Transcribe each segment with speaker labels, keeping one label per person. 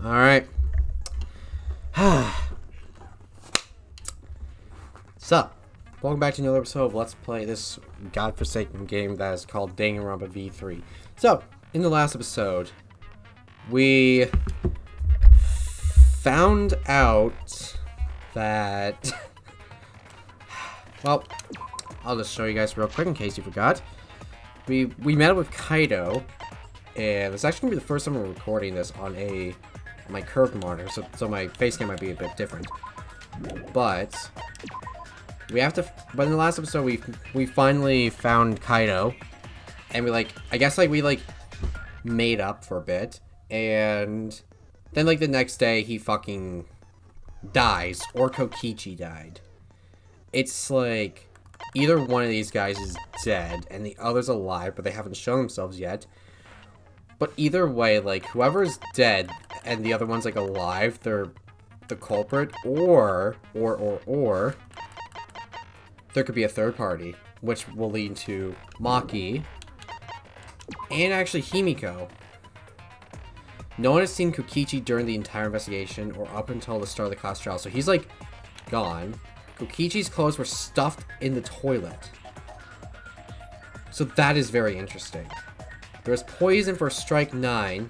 Speaker 1: Alright. So, welcome back to another episode of Let's Play this godforsaken game that is called Danganronpa V3. So, in the last episode, we found out that... well, I'll just show you guys real quick in case you forgot. We met up with Kaido, and it's actually going to be the first time we're recording this on my curved monitor, so my face cam might be a bit different. But in the last episode we finally found Kaido, and I guess we made up for a bit, and then the next day he fucking dies, or Kokichi died. It's either one of these guys is dead and the other's alive, but they haven't shown themselves yet. But either way, whoever's dead and the other one's alive, they're the culprit, or there could be a third party, which will lead to Maki and actually Himiko. No one has seen Kokichi during the entire investigation or up until the start of the class trial, so he's gone. Kokichi's clothes were stuffed in the toilet. So that is very interesting. There was poison for Strike 9.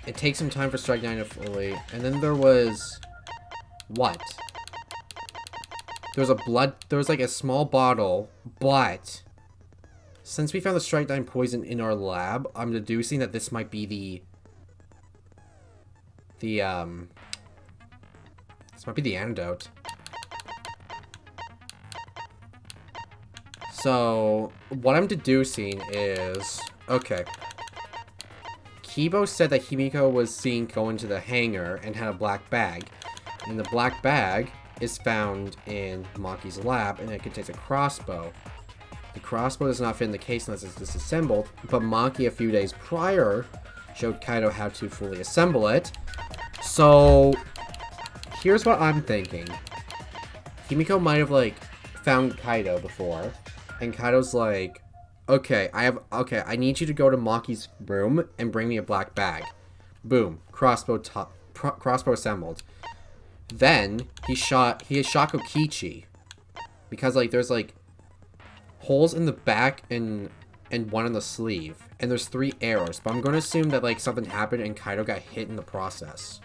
Speaker 1: It takes some time for Strike 9 to fully... And then there was... what? There was a small bottle, but... since we found the Strike 9 poison in our lab, I'm deducing that this might be this might be the antidote. So, what I'm deducing is... okay. Kibo said that Himiko was seen going to the hangar and had a black bag. And the black bag is found in Maki's lab, and it contains a crossbow. The crossbow does not fit in the case unless it's disassembled, but Maki a few days prior showed Kaido how to fully assemble it. So, here's what I'm thinking. Himiko might have, found Kaido before, and Kaido's okay, I need you to go to Maki's room and bring me a black bag. Boom. Crossbow assembled. Then, he shot Kokichi. Because, there's, holes in the back and one in the sleeve. And there's 3 arrows. But I'm going to assume that, something happened and Kaido got hit in the process.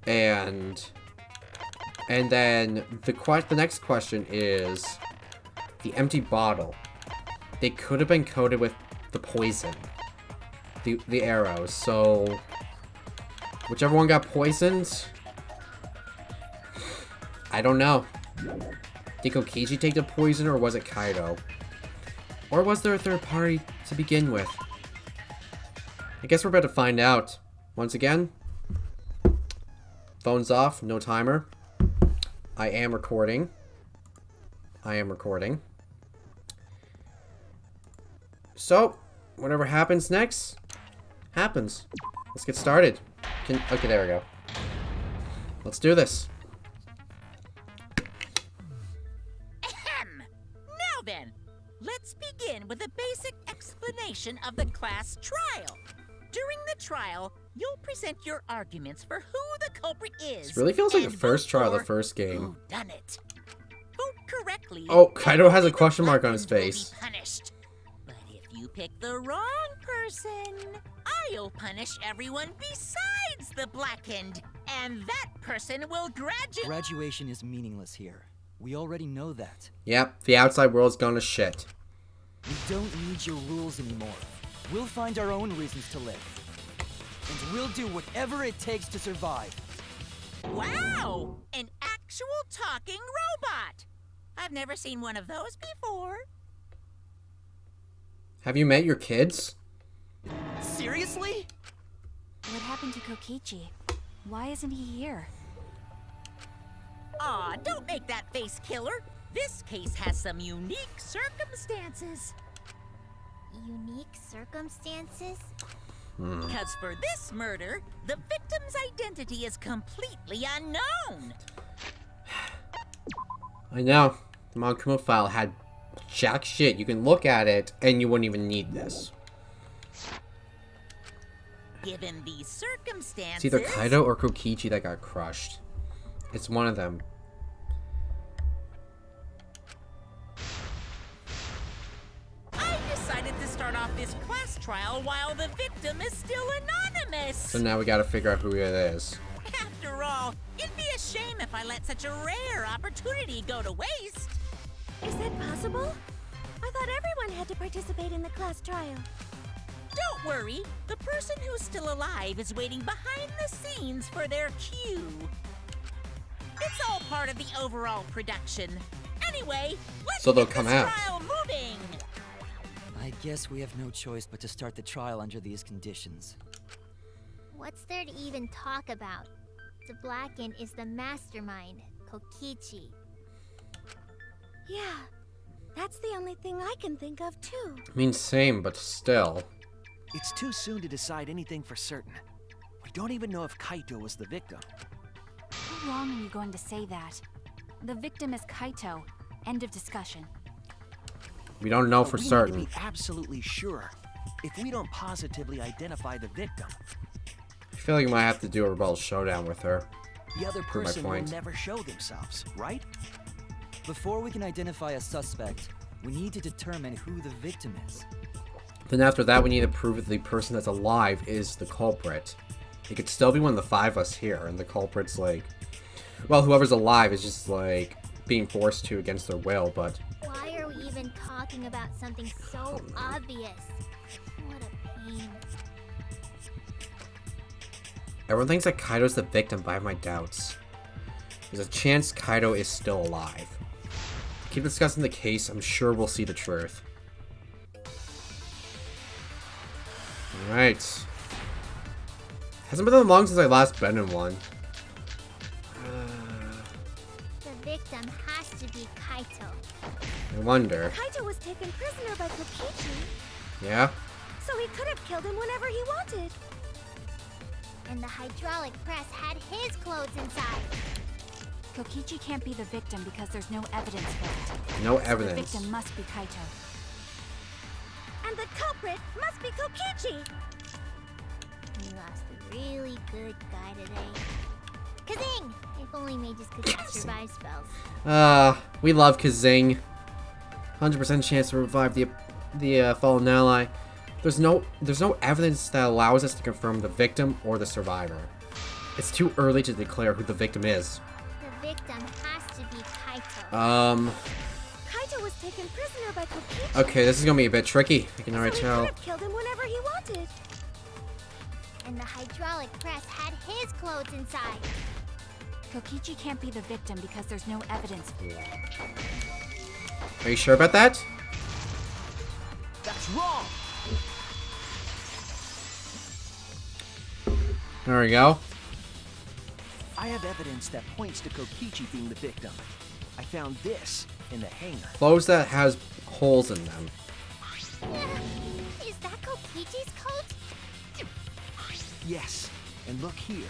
Speaker 1: And then the next question is the empty bottle. They could have been coated with the poison, the arrows. So whichever one got poisoned, I don't know. Did Kokichi take the poison, or was it Kaido? Or was there a third party to begin with? I guess we're about to find out. Once again, phone's off, no timer. I am recording. So, whatever happens next, happens. Let's get started. Okay, there we go. Let's do this.
Speaker 2: Ahem. Now then, let's begin with a basic explanation of the class trial. During the trial, you'll present your arguments for who the culprit is.
Speaker 1: This really feels like the first trial of the first game.
Speaker 2: Who done it? Vote correctly.
Speaker 1: Oh, Kaido has a question mark on his face.
Speaker 2: Punished. But if you pick the wrong person, I'll punish everyone besides the blackened, and that person will graduate.
Speaker 3: Graduation is meaningless here. We already know that.
Speaker 1: Yep, the outside world's gone to shit.
Speaker 3: We don't need your rules anymore. We'll find our own reasons to live. And we'll do whatever it takes to survive.
Speaker 2: Wow! An actual talking robot! I've never seen one of those before.
Speaker 1: Have you met your kids?
Speaker 3: Seriously?
Speaker 4: What happened to Kokichi? Why isn't he here?
Speaker 2: Aw, don't make that face, killer. This case has some unique circumstances.
Speaker 5: Unique circumstances?
Speaker 2: Because for this murder, the victim's identity is completely unknown.
Speaker 1: I know. The Mount Kuma file had jack shit. You can look at it, and you wouldn't even need this.
Speaker 2: Given these circumstances...
Speaker 1: It's either Kaido or Kokichi that got crushed. It's one of them.
Speaker 2: I decided to start off this class trial while the victim is still anonymous.
Speaker 1: So now we gotta figure out who it is.
Speaker 2: After all, it'd be a shame if I let such a rare opportunity go to waste.
Speaker 6: Is that possible? I thought everyone had to participate in the class trial.
Speaker 2: Don't worry, the person who's still alive is waiting behind the scenes for their cue. It's all part of the overall production. Anyway, let's
Speaker 1: So they'll
Speaker 2: get
Speaker 1: come
Speaker 2: this
Speaker 1: out.
Speaker 2: trial moving.
Speaker 3: I guess we have no choice but to start the trial under these conditions.
Speaker 5: What's there to even talk about? The Blackened is the mastermind, Kokichi.
Speaker 6: Yeah, that's the only thing I can think of too.
Speaker 1: I mean, same, but still.
Speaker 7: It's too soon to decide anything for certain. We don't even know if Kaito was the victim.
Speaker 4: How long are you going to say that? The victim is Kaito. End of discussion.
Speaker 1: We don't know
Speaker 7: But
Speaker 1: for
Speaker 7: we
Speaker 1: certain.
Speaker 7: need to be absolutely sure. If we don't positively identify the victim,
Speaker 1: I feel like we might have to do a rebel showdown with her.
Speaker 7: the other
Speaker 1: Prove my
Speaker 7: person will
Speaker 1: point.
Speaker 7: never show themselves, right?
Speaker 3: Before we can identify a suspect, we need to determine who the victim is.
Speaker 1: Then after that, we need to prove that the person that's alive is the culprit. It could still be one of the five of us here, and the culprit's like... Well, whoever's alive is just, like, being forced to against their will, but...
Speaker 5: Why are we even talking about something so obvious? What a pain.
Speaker 1: Everyone thinks that Kaido's the victim, but I have my doubts. There's a chance Kaido is still alive. Keep discussing the case, I'm sure we'll see the truth. Alright. Hasn't been that long since I last been in one.
Speaker 5: The victim has to be Kaito.
Speaker 1: I wonder.
Speaker 6: Kaito was taken prisoner by Kokichi,
Speaker 1: Yeah?
Speaker 6: so he could have killed him whenever he wanted.
Speaker 5: And the hydraulic press had his clothes inside.
Speaker 4: Kokichi can't be the victim because there's no evidence for it.
Speaker 1: No
Speaker 4: The
Speaker 1: evidence.
Speaker 4: victim must be Kaito.
Speaker 6: And the culprit must be Kokichi.
Speaker 5: We lost a really good guy today. Kazing! If only mages could cast revive spells.
Speaker 1: We love Kazing. 100% chance to revive the fallen ally. There's no evidence that allows us to confirm the victim or the survivor. It's too early to declare who the victim is.
Speaker 5: The victim has to be Kaito.
Speaker 6: Kaito was taken prisoner by Kokichi,
Speaker 1: Okay, this is gonna be a bit tricky. I can already
Speaker 6: so he
Speaker 1: tell.
Speaker 6: could have killed him whenever he wanted.
Speaker 5: And the hydraulic press had his clothes inside.
Speaker 4: Kokichi can't be the victim because there's no evidence for it.
Speaker 1: Are you sure about that?
Speaker 7: That's wrong!
Speaker 1: There we go.
Speaker 7: I have evidence that points to Kokichi being the victim. I found this in the hangar.
Speaker 1: Clothes that has holes in them.
Speaker 5: Is that Kokichi's coat?
Speaker 7: Yes, and look here.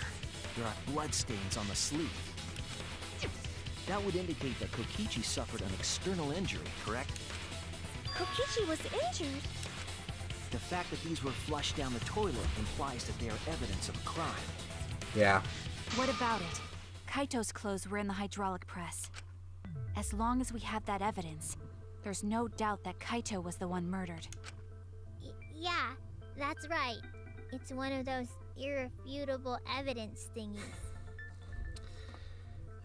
Speaker 7: There are bloodstains on the sleeve. That would indicate that Kokichi suffered an external injury, correct?
Speaker 6: Kokichi was injured.
Speaker 7: The fact that these were flushed down the toilet implies that they are evidence of a crime.
Speaker 1: Yeah.
Speaker 4: What about it? Kaito's clothes were in the hydraulic press. As long as we have that evidence, there's no doubt that Kaito was the one murdered.
Speaker 5: Yeah, that's right. It's one of those irrefutable evidence thingies.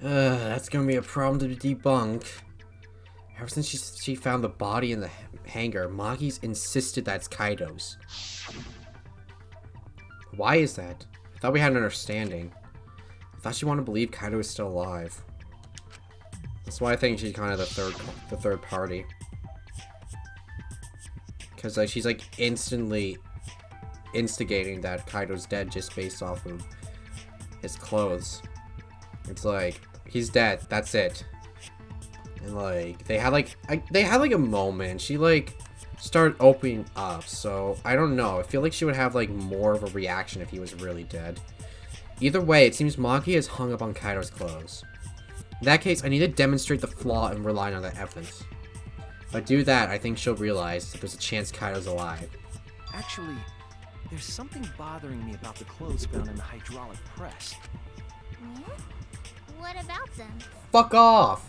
Speaker 1: That's gonna be a problem to debunk. Ever since she found the body in the hangar, Magi's insisted that's Kaito's. Why is that? I thought we had an understanding. I thought she wanted to believe Kaito was still alive. That's why I think she's kind of the third party. Because like she's like instantly instigating that Kaito's dead just based off of his clothes. It's like he's dead. That's it. And like they had like a moment. She like started opening up. So I don't know. I feel like she would have like more of a reaction if he was really dead. Either way, it seems Maki is hung up on Kaito's clothes. In that case, I need to demonstrate the flaw in relying on that evidence. If I do that, I think she'll realize that there's a chance Kaito's alive.
Speaker 7: Actually, There's something bothering me about the clothes found in the hydraulic press.
Speaker 5: Hmm? What about them?
Speaker 1: Fuck off!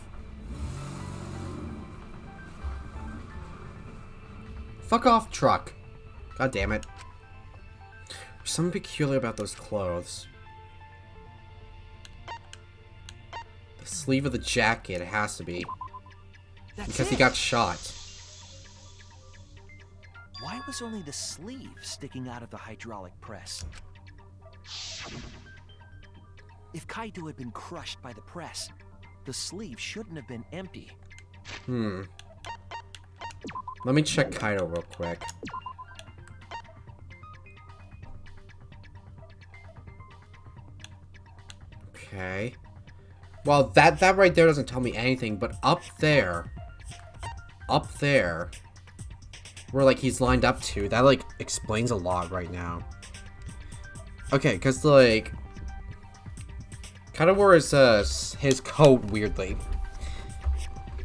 Speaker 1: Fuck off, truck. God damn it. There's something peculiar about those clothes. The sleeve of the jacket, it has to be. Because he got shot.
Speaker 7: Why was only the sleeve sticking out of the hydraulic press? If Kaito had been crushed by the press, the sleeve shouldn't have been empty.
Speaker 1: Let me check Kaito real quick. Okay. Well, that right there doesn't tell me anything, but up there, where, like, he's lined up to, that, like, explains a lot right now. Okay, because, like, Kaito wore his coat weirdly.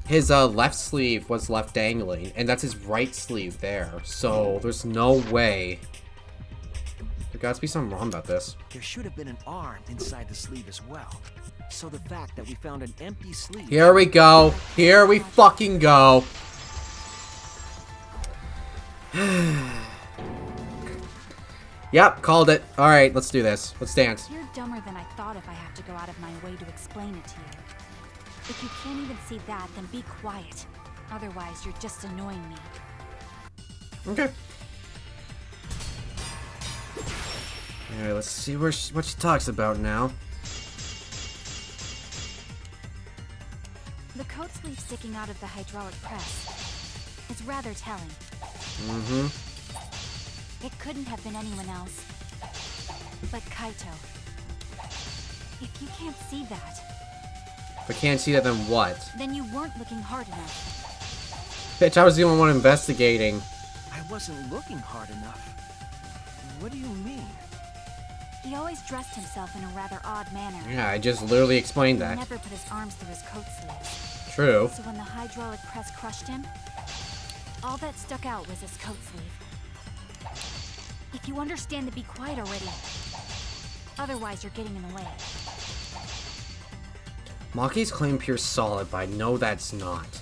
Speaker 1: His left sleeve was left dangling, and that's his right sleeve there. So there's no way. There gotta be something wrong about this.
Speaker 7: There should have been an arm inside the sleeve as well. So the fact that we found an empty sleeve...
Speaker 1: Here we go. Here we fucking go. Yep, called it. Alright, let's do this. Let's dance.
Speaker 4: You're dumber than I thought if I have to go out of my way to explain it to you. If you can't even see that, then be quiet. Otherwise, you're just annoying me.
Speaker 1: Okay. Alright, let's see what she talks about now.
Speaker 4: The coat sleeve sticking out of the hydraulic press. It's rather telling.
Speaker 1: Mm-hmm.
Speaker 4: It couldn't have been anyone else. But Kaito. If you can't see that...
Speaker 1: If I can't see that, then what?
Speaker 4: Then you weren't looking hard enough.
Speaker 1: Bitch, I was the only one investigating.
Speaker 7: I wasn't looking hard enough. What do you mean?
Speaker 4: He always dressed himself in a rather odd manner.
Speaker 1: Yeah, I just literally explained
Speaker 4: He
Speaker 1: that.
Speaker 4: never put his arms through his coat sleeves.
Speaker 1: True.
Speaker 4: So when the hydraulic press crushed him, all that stuck out was his coat sleeve. If you understand to be quiet already. Otherwise, you're getting in the way.
Speaker 1: Maki's claim appears solid, but I know that's not.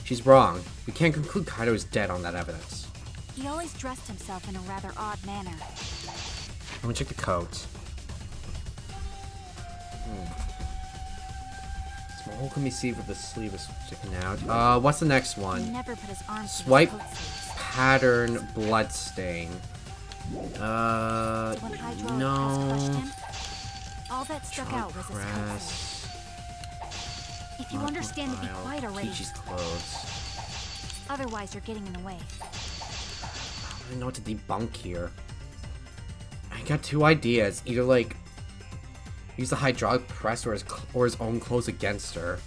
Speaker 1: She's wrong. We can't conclude Kaito is dead on that evidence.
Speaker 4: He always dressed himself in a rather odd manner.
Speaker 1: Let me check the coat. Small hole can be seen with the sleeve is sticking out. What's the next
Speaker 4: He
Speaker 1: one?
Speaker 4: never put his arms
Speaker 1: Swipe
Speaker 4: through his coat sleeves.
Speaker 1: pattern blood stain.
Speaker 4: So when hydraulic press crushed him, all that stuck out was his coat
Speaker 1: Press.
Speaker 4: sleeve. If you understand to be quiet already.
Speaker 1: Peachy's clothes.
Speaker 4: Otherwise, you're getting in the way.
Speaker 1: I don't know what to debunk here. I got two ideas. Either, like, use the hydraulic press or his own clothes against her.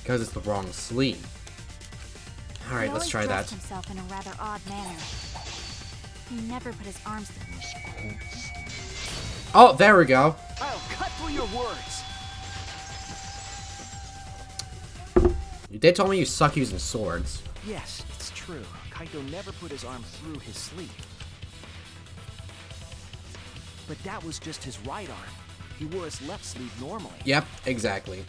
Speaker 1: Because it's the wrong sleeve. Alright, let's try that.
Speaker 4: He always dressed himself in a rather odd manner. He never put his arms through his coat.
Speaker 1: Oh, there we go.
Speaker 7: I'll cut through your words!
Speaker 1: You did tell me you suck using swords.
Speaker 7: Yes, it's true. Kaito never put his arm through his sleeve. But that was just his right arm. He wore his left sleeve normally.
Speaker 1: Yep, exactly.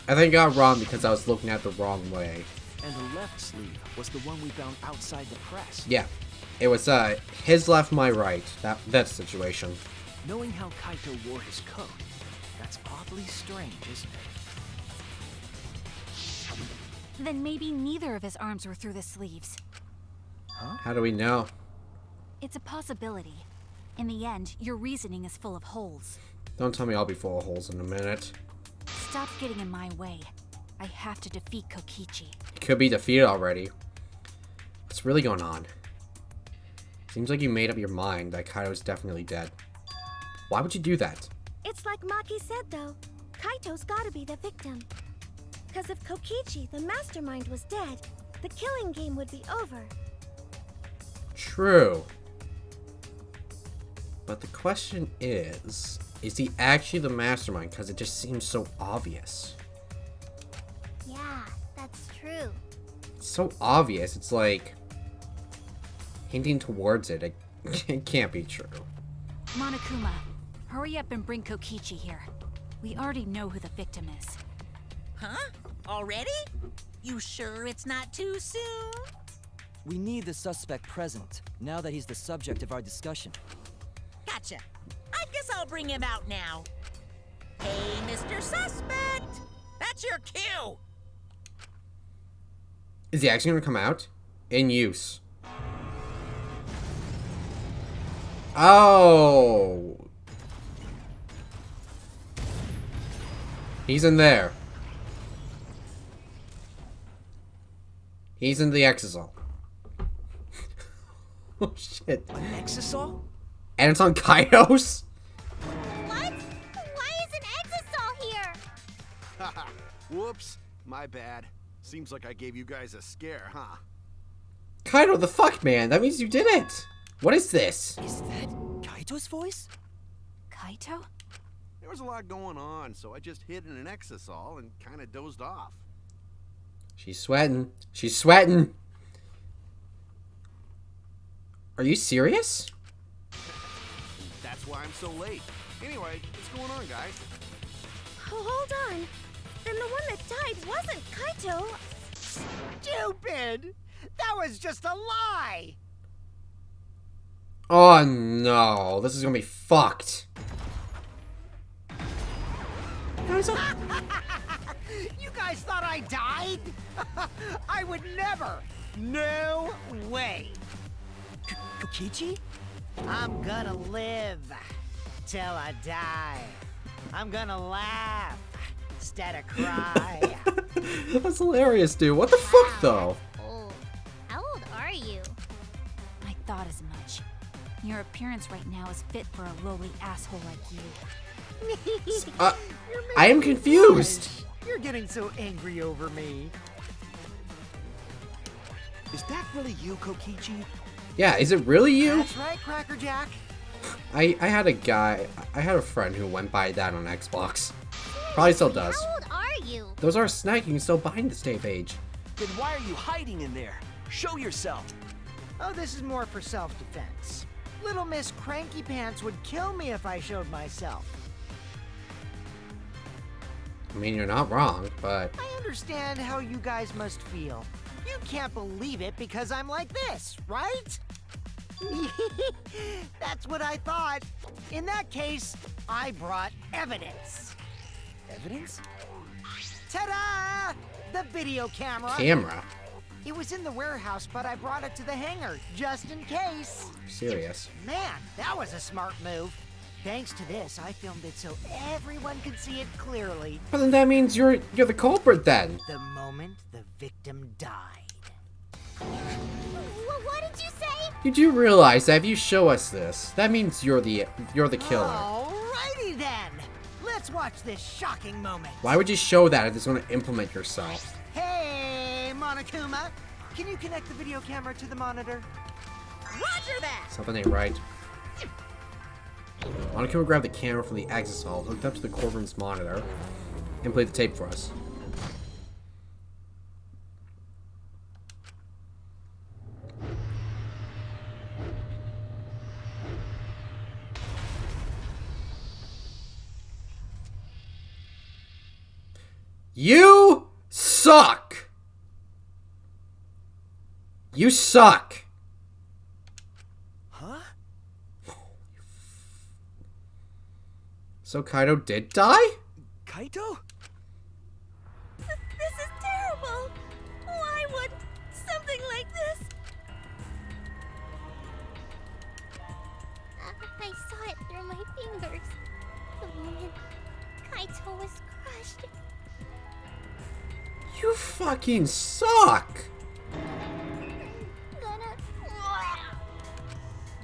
Speaker 1: I think I got it wrong because I was looking at it the wrong way.
Speaker 7: And the left sleeve was the one we found outside the press.
Speaker 1: Yeah. It was, his left, my right. That situation.
Speaker 7: Knowing how Kaito wore his coat, that's awfully strange, isn't it?
Speaker 4: Then maybe neither of his arms were through the sleeves.
Speaker 7: Huh?
Speaker 1: How do we know?
Speaker 4: It's a possibility. In the end, your reasoning is full of holes.
Speaker 1: Don't tell me I'll be full of holes in a minute.
Speaker 4: Stop getting in my way. I have to defeat Kokichi.
Speaker 1: He could be defeated already. What's really going on? Seems like you made up your mind that Kaito's definitely dead. Why would you do that?
Speaker 6: It's like Maki said, though. Kaito's gotta be the victim. Because if Kokichi, the mastermind, was dead, the killing game would be over.
Speaker 1: True. But the question is he actually the mastermind? Because it just seems so obvious.
Speaker 5: Yeah, that's true.
Speaker 1: It's so obvious. It's like hinting towards it. It can't be true.
Speaker 4: Monokuma, hurry up and bring Kokichi here. We already know who the victim is.
Speaker 2: Huh? Already? You sure it's not too soon?
Speaker 3: We need the suspect present, now that he's the subject of our discussion.
Speaker 2: Gotcha. I guess I'll bring him out now. Hey, Mr. Suspect! That's your cue!
Speaker 1: Is he actually gonna come out? In use. Oh! He's in there. He's in the exisal. Oh shit.
Speaker 7: An exisal?
Speaker 1: And it's on Kaidos?
Speaker 5: What? Why is an exisal here?
Speaker 8: Haha. Whoops. My bad. Seems like I gave you guys a scare, huh?
Speaker 1: Kaido, the fuck, man? That means you did it. What is this?
Speaker 3: Is that Kaito's voice?
Speaker 4: Kaito?
Speaker 8: There was a lot going on, so I just hid in an exisal and kind of dozed off.
Speaker 1: She's sweating. She's sweating. Are you serious?
Speaker 8: That's why I'm so late. Anyway, what's going on, guys?
Speaker 6: Oh, hold on. Then the one that died wasn't Kaito.
Speaker 9: Stupid! That was just a lie!
Speaker 1: Oh no, this is gonna be fucked.
Speaker 9: You guys thought I died? I would never! No way!
Speaker 3: Kokichi?
Speaker 9: I'm gonna live till I die. I'm gonna laugh instead of cry.
Speaker 1: That's hilarious, dude. What the fuck, though?
Speaker 5: Old. How old are you?
Speaker 4: I thought as much. Your appearance right now is fit for a lowly asshole like you.
Speaker 1: I am confused.
Speaker 9: You're getting so angry over me.
Speaker 7: Is that really you, Kokichi?
Speaker 1: Yeah, is it really you?
Speaker 9: That's right, Cracker Jack.
Speaker 1: I had a friend who went by that on Xbox. Probably still does.
Speaker 5: How old are you?
Speaker 1: Those are snacking you still behind the stay page.
Speaker 7: Then why are you hiding in there? Show yourself.
Speaker 9: Oh, this is more for self-defense. Little Miss Cranky Pants would kill me if I showed myself.
Speaker 1: I mean, you're not wrong, but
Speaker 9: I understand how you guys must feel. You can't believe it because I'm like this, right? That's what I thought. In that case, I brought evidence.
Speaker 3: Evidence?
Speaker 9: Ta-da! The video camera.
Speaker 1: camera.
Speaker 9: It was in the warehouse, but I brought it to the hangar just in case.
Speaker 1: Serious.
Speaker 9: Man, that was a smart move. Thanks to this, I filmed it so everyone could see it clearly.
Speaker 1: But then that means you're the culprit then.
Speaker 9: The moment the victim died.
Speaker 5: What did you say?
Speaker 1: You do realize that if you show us this, that means you're the killer.
Speaker 9: Alrighty then. Let's watch this shocking moment.
Speaker 1: Why would you show that if it's going to implement yourself?
Speaker 9: Hey, Monokuma. Can you connect the video camera to the monitor?
Speaker 2: Roger that!
Speaker 1: Something ain't right. Monokuma grabbed the camera from the exisal, hooked up to the courtroom's monitor, and played the tape for us. You suck! You suck!
Speaker 7: Huh?
Speaker 1: So Kaido did die?
Speaker 7: Kaito?
Speaker 6: This is terrible. Why would something like this?
Speaker 5: I saw it through my fingers. The moment Kaito was crushed.
Speaker 1: You fucking suck!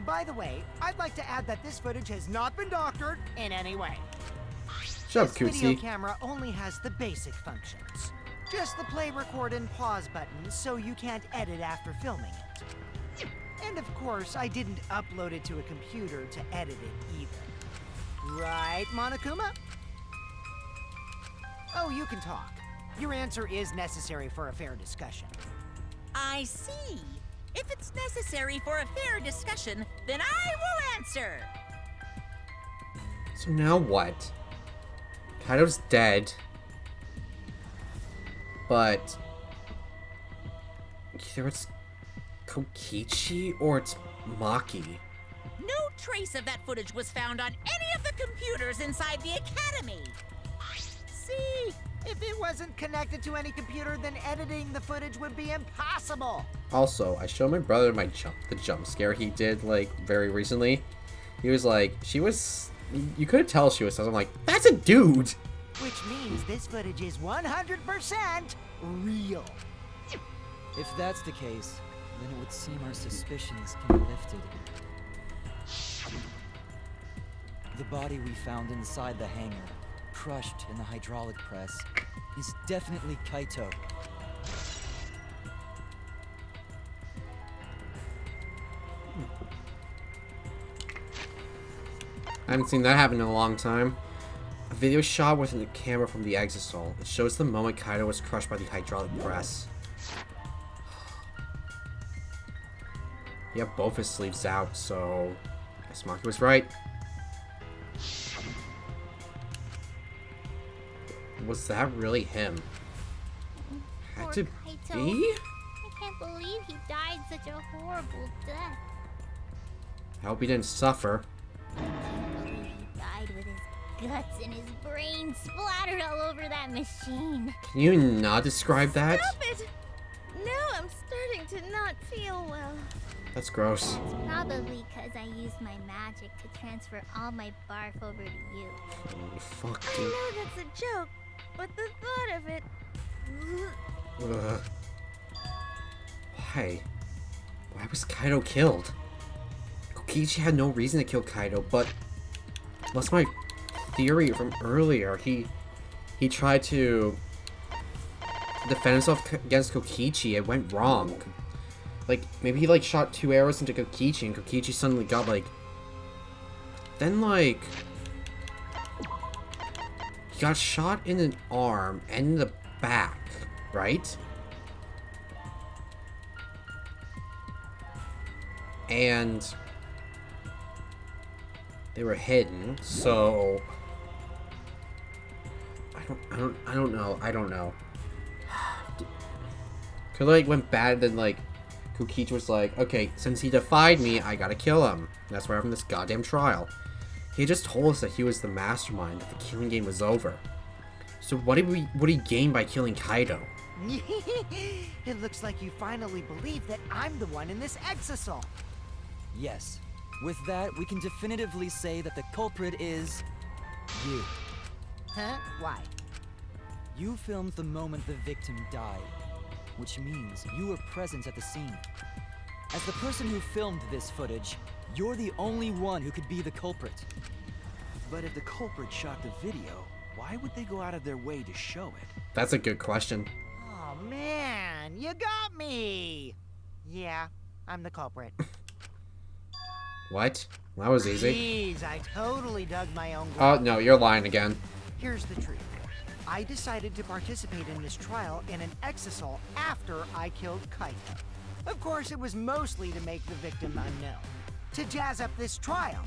Speaker 9: By the way, I'd like to add that this footage has not been doctored in any way.
Speaker 1: Shut up,
Speaker 9: This video
Speaker 1: Cootsy.
Speaker 9: camera only has the basic functions. Just the play, record, and pause buttons, so you can't edit after filming it. And of course, I didn't upload it to a computer to edit it either. Right, Monokuma? Oh, you can talk. Your answer is necessary for a fair discussion.
Speaker 2: I see. If it's necessary for a fair discussion, then I will answer.
Speaker 1: So now what? Kaido's dead. But either it's Kokichi or it's Maki.
Speaker 2: No trace of that footage was found on any of the computers inside the academy.
Speaker 9: See? If it wasn't connected to any computer, then editing the footage would be impossible.
Speaker 1: Also, I showed my brother the jump scare he did like very recently. He was like, you could tell she was. I'm like, that's a dude.
Speaker 9: Which means this footage is 100% real.
Speaker 3: If that's the case, then it would seem our suspicions can be lifted. The body we found inside the hangar, crushed in the hydraulic press, is definitely Kaito.
Speaker 1: I haven't seen that happen in a long time. A video shot with a camera from the Exisol. It shows the moment Kaido was crushed by the hydraulic press. He had both his sleeves out, so I guess Maki was right. Was that really him? Had
Speaker 5: Poor
Speaker 1: to
Speaker 5: Kaito.
Speaker 1: be?
Speaker 5: I can't believe he died such a horrible death.
Speaker 1: I hope he didn't suffer.
Speaker 5: I can't believe he died with his guts and his brains splattered all over that machine.
Speaker 1: Can you not describe that?
Speaker 6: Stop it! Now I'm starting to not feel well.
Speaker 1: That's gross.
Speaker 5: It's probably because I used my magic to transfer all my barf over to you.
Speaker 1: Oh, fuck,
Speaker 6: I
Speaker 1: dude.
Speaker 6: know that's a joke, but the thought of it...
Speaker 1: Ugh. Why? Why was Kaido killed? Kokichi had no reason to kill Kaido, but that's my theory from earlier. He tried to defend himself against Kokichi. It went wrong. Like, maybe he, like, shot 2 arrows into Kokichi, and Kokichi suddenly got, like... Then, like... He got shot in an arm and in the back, right? And... they were hidden, so... I don't know. Could, like, went bad, then, like... Kokichi was like, okay, since he defied me, I gotta kill him. That's why I'm having this goddamn trial. He just told us that he was the mastermind, that the killing game was over. So what would he gain by killing Kaido?
Speaker 9: It looks like you finally believe that I'm the one in this exisal.
Speaker 3: Yes. With that, we can definitively say that the culprit is... you.
Speaker 9: Huh? Why?
Speaker 3: You filmed the moment the victim died, which means you were present at the scene. As the person who filmed this footage, you're the only one who could be the culprit.
Speaker 7: But if the culprit shot the video, why would they go out of their way to show it?
Speaker 1: That's a good question.
Speaker 9: Oh man, you got me! Yeah, I'm the culprit.
Speaker 1: What? That was easy.
Speaker 9: Jeez, I totally dug my own
Speaker 1: Oh,
Speaker 9: grave.
Speaker 1: no, you're lying again.
Speaker 9: Here's the truth. I decided to participate in this trial in an exisal after I killed Kaito. Of course, it was mostly to make the victim unknown. To jazz up this trial.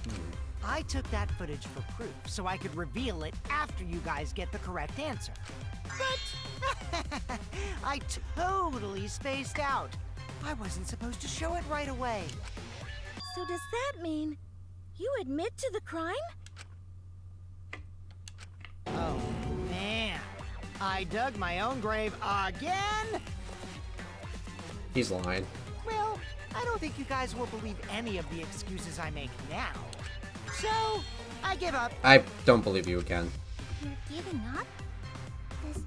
Speaker 9: I took that footage for proof, so I could reveal it after you guys get the correct answer. But I totally spaced out. I wasn't supposed to show it right away.
Speaker 6: So does that mean you admit to the crime?
Speaker 9: Oh, man. I dug my own grave again?
Speaker 1: He's lying.
Speaker 9: Well, I don't think you guys will believe any of the excuses I make now. So, I give up.
Speaker 1: I don't believe you again.
Speaker 5: You're giving up? Does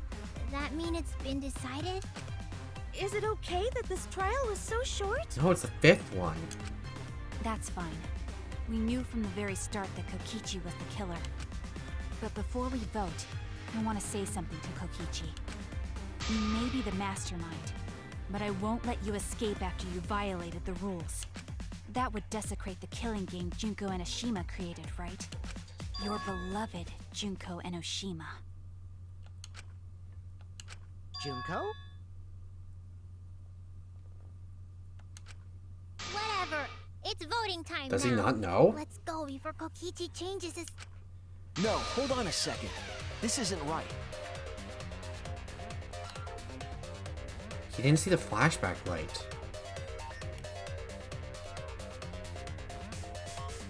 Speaker 5: that mean it's been decided?
Speaker 6: Is it okay that this trial was so short?
Speaker 1: No, it's the 5th one.
Speaker 4: That's fine. We knew from the very start that Kokichi was the killer. But before we vote, I want to say something to Kokichi. You may be the mastermind, but I won't let you escape after you violated the rules. That would desecrate the killing game Junko and Oshima created, right? Your beloved Junko and Oshima.
Speaker 9: Junko?
Speaker 5: Whatever. It's voting time
Speaker 1: Does
Speaker 5: now.
Speaker 1: he not know?
Speaker 5: Let's go before Kokichi changes his...
Speaker 7: No, hold on a second. This isn't right.
Speaker 1: He didn't see the flashback right.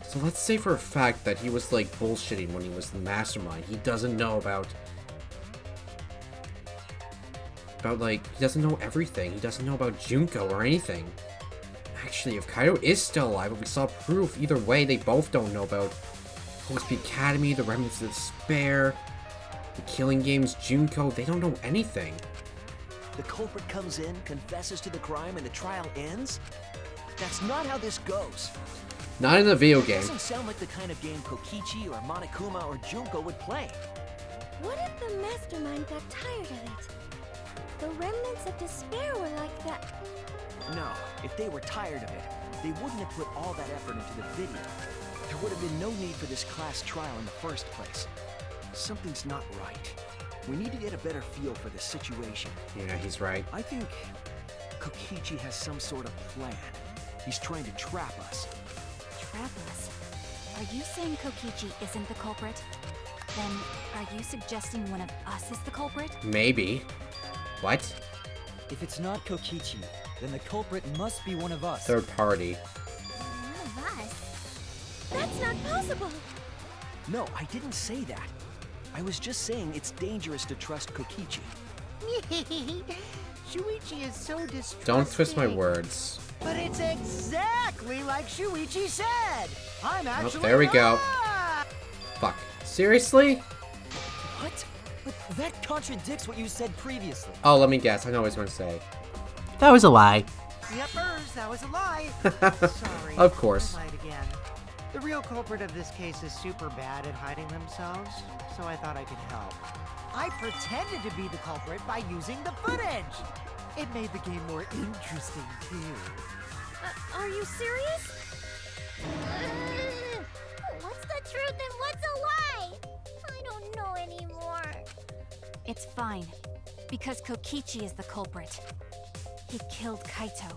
Speaker 1: So let's say for a fact that he was like bullshitting when he was the mastermind. He doesn't know about like, he doesn't know everything. He doesn't know about Junko or anything. Actually, if Kaido is still alive, but we saw proof, either way, they both don't know about Host Academy, the Remnants of Despair, the Killing Games, Junko. They don't know anything.
Speaker 7: The culprit comes in, confesses to the crime, and the trial ends? That's not how this goes.
Speaker 1: Not in the video
Speaker 7: It
Speaker 1: game.
Speaker 7: doesn't sound like the kind of game Kokichi or Monokuma or Junko would play.
Speaker 6: What if the mastermind got tired of it? The remnants of despair were like that.
Speaker 7: No, if they were tired of it, they wouldn't have put all that effort into the video. There would have been no need for this class trial in the first place. Something's not right. We need to get a better feel for the situation.
Speaker 1: Yeah, he's right.
Speaker 7: I think Kokichi has some sort of plan. He's trying to trap us.
Speaker 4: Trap us? Are you saying Kokichi isn't the culprit? Then, are you suggesting one of us is the culprit?
Speaker 1: Maybe. What?
Speaker 3: If it's not Kokichi, then the culprit must be one of us.
Speaker 1: Third party.
Speaker 5: One of us?
Speaker 6: That's not possible.
Speaker 7: No, I didn't say that. I was just saying it's dangerous to trust Kokichi.
Speaker 9: Shuichi is so distrusting.
Speaker 1: Don't twist my words.
Speaker 9: But it's exactly like Shuichi said. I'm actually
Speaker 1: there we go.
Speaker 9: right.
Speaker 1: Fuck. Seriously?
Speaker 3: What? But that contradicts what you said previously.
Speaker 1: Oh, let me guess. I know what he's going to say. That was a lie.
Speaker 9: Yepers, that was a lie. Sorry.
Speaker 1: Of course.
Speaker 9: I lied again. The real culprit of this case is super bad at hiding themselves, so I thought I could help. I pretended to be the culprit by using the footage. It made the game more interesting, too.
Speaker 6: Are you serious?
Speaker 5: What's the truth and what's a lie? I don't know anymore.
Speaker 4: It's fine, because Kokichi is the culprit. He killed Kaito.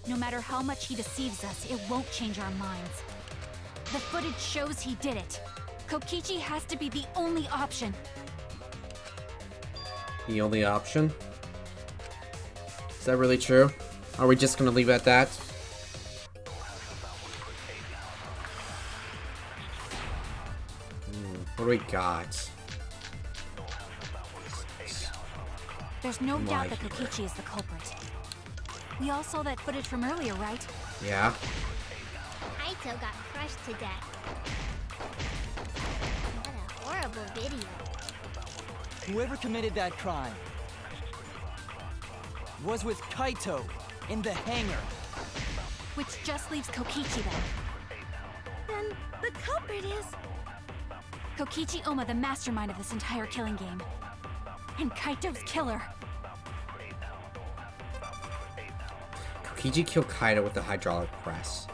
Speaker 4: No matter how much he deceives us, it won't change our minds. The footage shows he did it. Kokichi has to be the only option.
Speaker 1: The only option? Is that really true? Are we just gonna leave it at that? What do we got?
Speaker 4: There's no doubt that Kokichi is the culprit. We all saw that footage from earlier, right?
Speaker 1: Yeah.
Speaker 5: Kaito got crushed to death. What a horrible video.
Speaker 3: Whoever committed that crime was with Kaito in the hangar.
Speaker 4: Which just leaves Kokichi then.
Speaker 6: Then the culprit is...
Speaker 4: Kokichi Oma, the mastermind of this entire killing game. And Kaito's killer.
Speaker 1: Kokichi killed Kaido with the hydraulic press.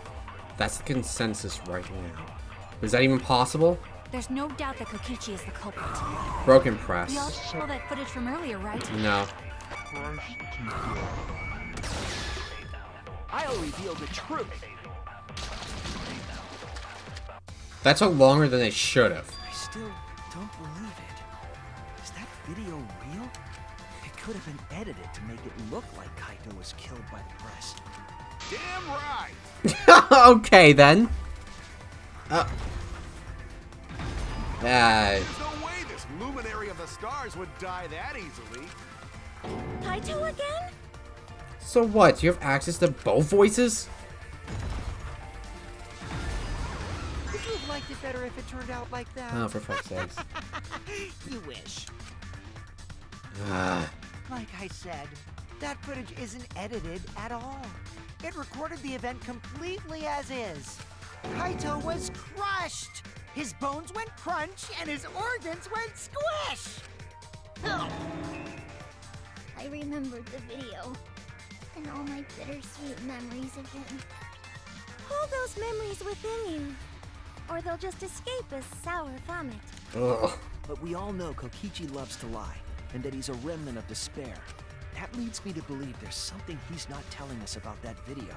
Speaker 1: That's the consensus right now. Is that even possible?
Speaker 4: There's no doubt that Kokichi is the culprit.
Speaker 1: Broken press.
Speaker 4: We all saw that footage from earlier, right?
Speaker 1: No.
Speaker 7: I'll reveal the truth.
Speaker 1: That took longer than they should have.
Speaker 7: I still don't believe it. Is that video real? It could have been edited to make it look like Kaito was killed by the press.
Speaker 8: Damn right!
Speaker 1: Okay, then.
Speaker 8: There's no way this luminary of the stars would die that easily.
Speaker 6: Kaito again?
Speaker 1: So what? You have access to both voices?
Speaker 9: Would you have liked it better if it turned out like that?
Speaker 1: Oh, for fuck's sakes.
Speaker 9: You wish.
Speaker 1: Ah.
Speaker 9: Like I said, that footage isn't edited at all. It recorded the event completely as is. Kaito was crushed. His bones went crunch and his organs went squish.
Speaker 5: Ugh. I remembered the video and all my bittersweet memories of him.
Speaker 6: Hold those memories within you, or they'll just escape as sour vomit.
Speaker 1: Ugh.
Speaker 7: But we all know Kokichi loves to lie, and that he's a remnant of despair. That leads me to believe there's something he's not telling us about that video.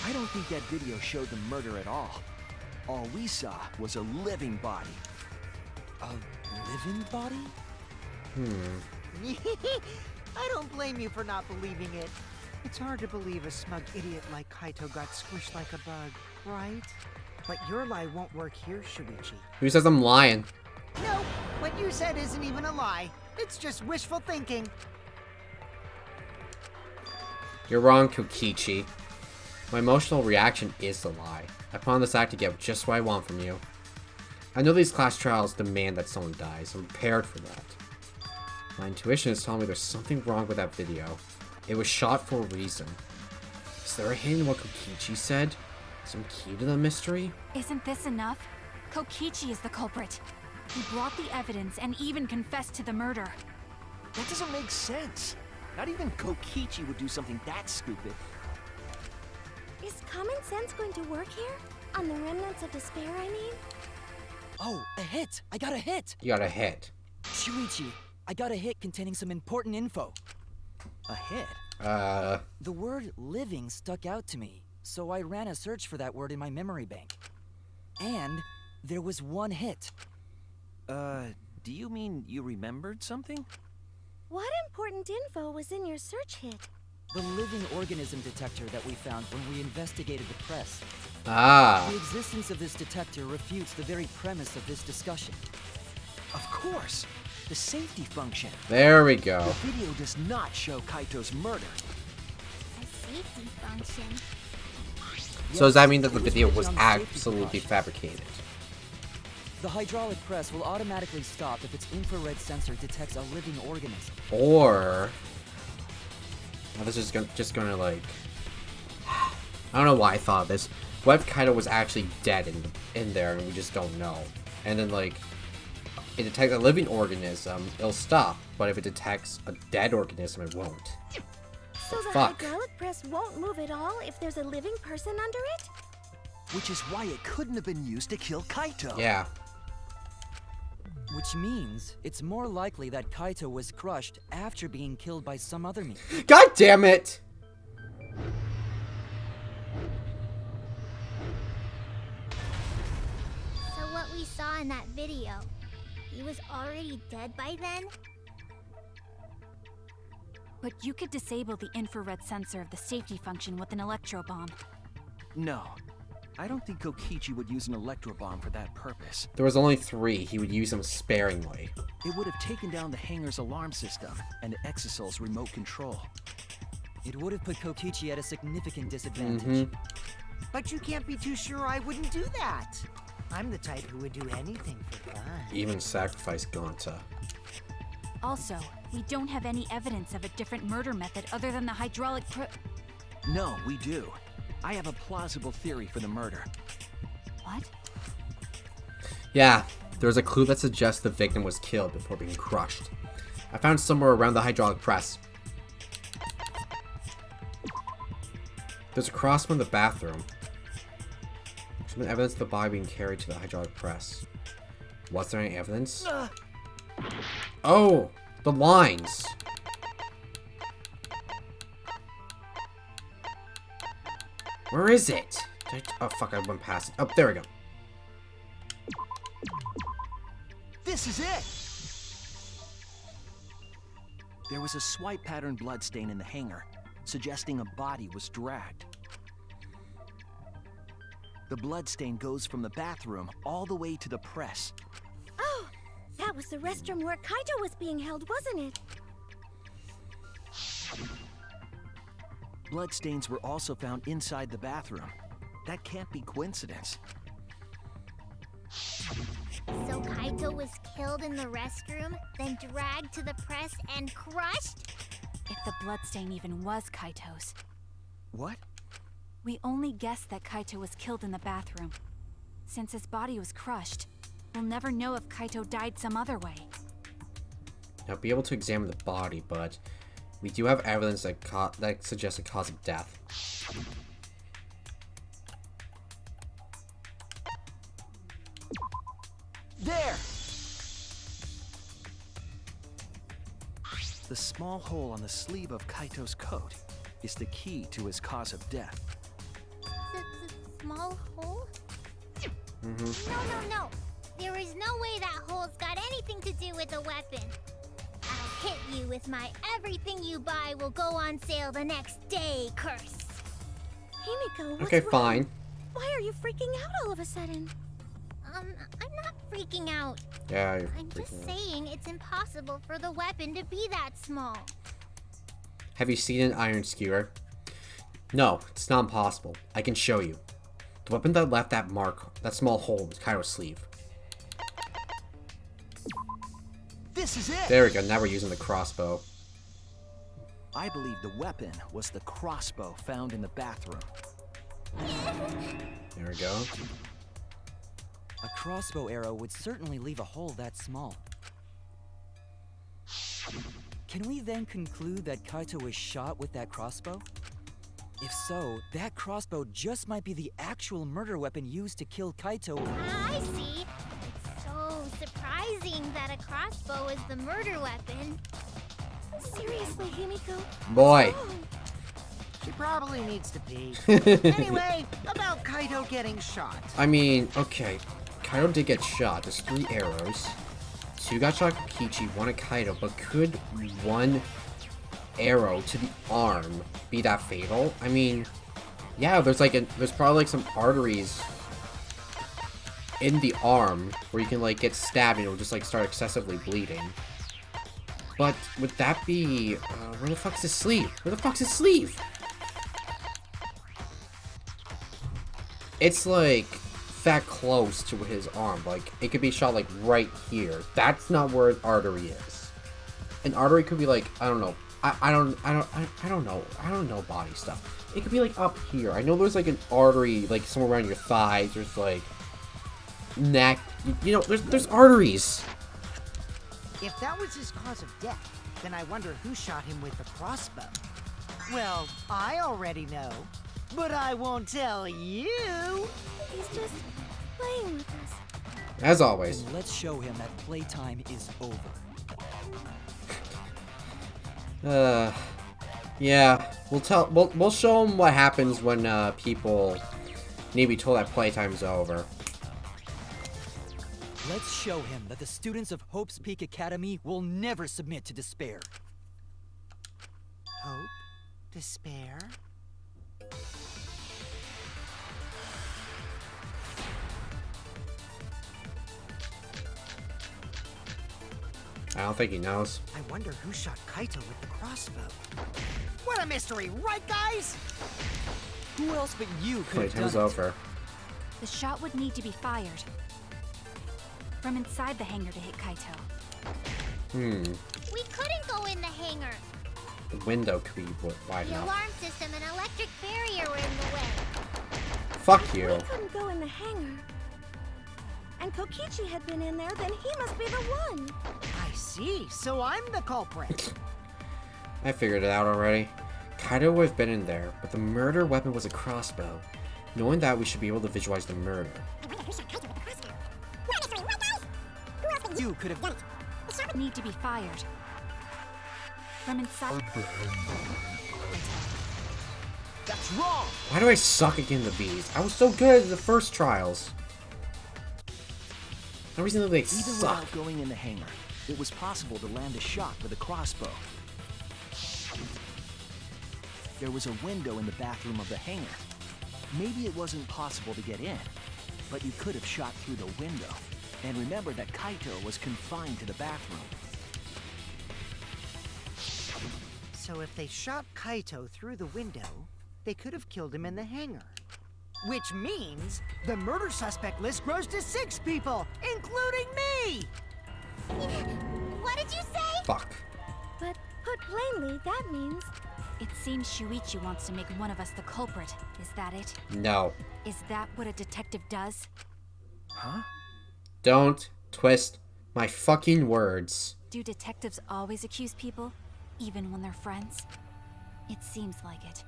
Speaker 7: I don't think that video showed the murder at all. All we saw was a living body.
Speaker 3: A living body?
Speaker 9: I don't blame you for not believing it. It's hard to believe a smug idiot like Kaito got squished like a bug, right? But your lie won't work here, Shuichi.
Speaker 1: Who says I'm lying?
Speaker 9: No, what you said isn't even a lie. It's just wishful thinking.
Speaker 1: You're wrong, Kokichi. My emotional reaction is the lie. I put on this act to get just what I want from you. I know these class trials demand that someone dies. I'm prepared for that. My intuition is telling me there's something wrong with that video. It was shot for a reason. Is there a hint in what Kokichi said? Some key to the mystery?
Speaker 4: Isn't this enough? Kokichi is the culprit. He brought the evidence and even confessed to the murder.
Speaker 7: That doesn't make sense. Not even Kokichi would do something that stupid.
Speaker 6: Is common sense going to work here? On the remnants of despair, I mean?
Speaker 3: Oh, a hit! I got a hit!
Speaker 1: You got a hit.
Speaker 3: Shuichi, I got a hit containing some important info.
Speaker 7: A hit?
Speaker 3: The word living stuck out to me, so I ran a search for that word in my memory bank. And there was one hit.
Speaker 7: Do you mean you remembered something?
Speaker 6: What important info was in your search hit?
Speaker 3: The living organism detector that we found when we investigated the press.
Speaker 1: Ah.
Speaker 3: The existence of this detector refutes the very premise of this discussion.
Speaker 7: Of course! The safety function.
Speaker 1: There we go.
Speaker 7: The video does not show Kaito's murder.
Speaker 5: A safety function.
Speaker 1: So does that mean that the video was absolutely fabricated?
Speaker 3: The hydraulic press will automatically stop if its infrared sensor detects a living organism.
Speaker 1: Or... Now this is just gonna like... I don't know why I thought of this. What if Kaito was actually dead in there and we just don't know? And then like... It detects a living organism, it'll stop. But if it detects a dead organism, it won't.
Speaker 6: So the
Speaker 1: Fuck.
Speaker 6: hydraulic press won't move at all if there's a living person under it?
Speaker 7: Which is why it couldn't have been used to kill Kaito.
Speaker 1: Yeah.
Speaker 3: Which means it's more likely that Kaito was crushed after being killed by some other means.
Speaker 1: God damn it!
Speaker 5: So what we saw in that video, he was already dead by then?
Speaker 4: But you could disable the infrared sensor of the safety function with an electro bomb.
Speaker 7: No. I don't think Kokichi would use an electro bomb for that purpose.
Speaker 1: There was only 3. He would use them sparingly.
Speaker 7: It would have taken down the hangar's alarm system and Exisol's remote control.
Speaker 3: It would have put Kokichi at a significant disadvantage.
Speaker 9: But you can't be too sure I wouldn't do that. I'm the type who would do anything for fun.
Speaker 1: Even sacrifice Gonta.
Speaker 4: Also, we don't have any evidence of a different murder method other than the hydraulic
Speaker 7: No, we do. I have a plausible theory for the murder.
Speaker 4: What?
Speaker 1: Yeah, there was a clue that suggests the victim was killed before being crushed. I found somewhere around the hydraulic press. There's a cross from the bathroom. There's been evidence of the body being carried to the hydraulic press. Was there any evidence? Oh, the lines. Where is it? Oh fuck, I went past it. Oh, there we go.
Speaker 7: This is it! There was a swipe pattern bloodstain in the hangar, suggesting a body was dragged. The bloodstain goes from the bathroom all the way to the press.
Speaker 6: Oh, that was the restroom where Kaito was being held, wasn't it?
Speaker 7: Bloodstains were also found inside the bathroom. That can't be coincidence.
Speaker 5: So Kaito was killed in the restroom, then dragged to the press and crushed?
Speaker 4: If the bloodstain even was Kaito's.
Speaker 7: What?
Speaker 4: We only guess that Kaito was killed in the bathroom. Since his body was crushed, we'll never know if Kaito died some other way.
Speaker 1: I'll be able to examine the body, but we do have evidence that suggests a cause of death.
Speaker 7: There! The small hole on the sleeve of Kaito's coat is the key to his cause of death.
Speaker 5: Small hole?
Speaker 1: Mm-hmm.
Speaker 5: No. There is no way that hole's got anything to do with the weapon. I'll hit you with my everything you buy will go on sale the next day curse.
Speaker 6: Himiko, what's
Speaker 1: Okay,
Speaker 6: wrong?
Speaker 1: fine.
Speaker 6: Why are you freaking out all of a sudden?
Speaker 5: I'm not freaking out.
Speaker 1: Yeah, you're
Speaker 5: I'm just
Speaker 1: freaking out.
Speaker 5: saying it's impossible for the weapon to be that small.
Speaker 1: Have you seen an iron skewer? No, it's not impossible. I can show you. The weapon that left that mark, that small hole, was Kairo's sleeve.
Speaker 7: This is it!
Speaker 1: There we go, now we're using the crossbow.
Speaker 7: I believe the weapon was the crossbow found in the bathroom.
Speaker 1: There we go.
Speaker 3: A crossbow arrow would certainly leave a hole that small. Can we then conclude that Kaito was shot with that crossbow? If so, that crossbow just might be the actual murder weapon used to kill Kaito.
Speaker 5: I see. It's so surprising that a crossbow is the murder weapon.
Speaker 6: Seriously, Himiko?
Speaker 1: Boy.
Speaker 6: What's wrong?
Speaker 9: She probably needs to pee. Anyway, about Kaito getting shot.
Speaker 1: I mean, okay. Kaito did get shot. There's 3 arrows. 2 got shot at Kokichi, 1 at Kaito, but could 1 arrow to the arm be that fatal? I mean, yeah, there's probably like some arteries in the arm where you can like get stabbed and it'll just like start excessively bleeding. But would that be where the fuck's his sleeve? Where the fuck's his sleeve? It's like that close to his arm. Like it could be shot like right here. That's not where an artery is. An artery could be like, I don't know. I don't know body stuff. It could be like up here. I know there's like an artery like somewhere around your thighs. There's like neck. You know, there's arteries.
Speaker 9: If that was his cause of death, then I wonder who shot him with the crossbow. Well, I already know, but I won't tell you.
Speaker 6: He's just playing with us.
Speaker 1: As always.
Speaker 3: Then let's show him that playtime is over.
Speaker 1: Yeah. We'll show him what happens when people need to be told that playtime's over.
Speaker 3: Let's show him that the students of Hope's Peak Academy will never submit to despair.
Speaker 9: Hope? Despair?
Speaker 1: I don't think he knows.
Speaker 9: I wonder who shot Kaito with the crossbow. What a mystery, right guys?
Speaker 3: Who else but you could have
Speaker 1: Playtime's
Speaker 3: done it?
Speaker 1: over.
Speaker 4: The shot would need to be fired from inside the hangar to hit Kaito.
Speaker 5: We couldn't go in the hangar.
Speaker 1: The window could be wide
Speaker 5: The
Speaker 1: enough.
Speaker 5: alarm system and electric barrier were in the way.
Speaker 1: Fuck
Speaker 6: If
Speaker 1: you.
Speaker 6: we couldn't go in the hangar, and Kokichi had been in there, then he must be the one.
Speaker 9: I see, so I'm the culprit.
Speaker 1: I figured it out already. Kaito would have been in there, but the murder weapon was a crossbow. Knowing that, we should be able to visualize the murder.
Speaker 3: You could have done it.
Speaker 4: The shot would need to be fired from inside.
Speaker 7: That's wrong!
Speaker 1: Why do I suck again the bees? I was so good at the first trials. No reason that they
Speaker 7: Even
Speaker 1: suck.
Speaker 7: without going in the hangar, it was possible to land a shot with a crossbow. There was a window in the bathroom of the hangar. Maybe it wasn't possible to get in, but you could have shot through the window. And remember that Kaito was confined to the bathroom.
Speaker 9: So if they shot Kaito through the window, they could have killed him in the hangar. Which means the murder suspect list grows to 6 people, including me!
Speaker 5: What did you say?
Speaker 1: Fuck.
Speaker 6: But put plainly, that means
Speaker 4: It seems Shuichi wants to make one of us the culprit. Is that it?
Speaker 1: No.
Speaker 4: Is that what a detective does?
Speaker 7: Huh?
Speaker 1: Don't twist my fucking words.
Speaker 4: Do detectives always accuse people, even when they're friends? It seems like it.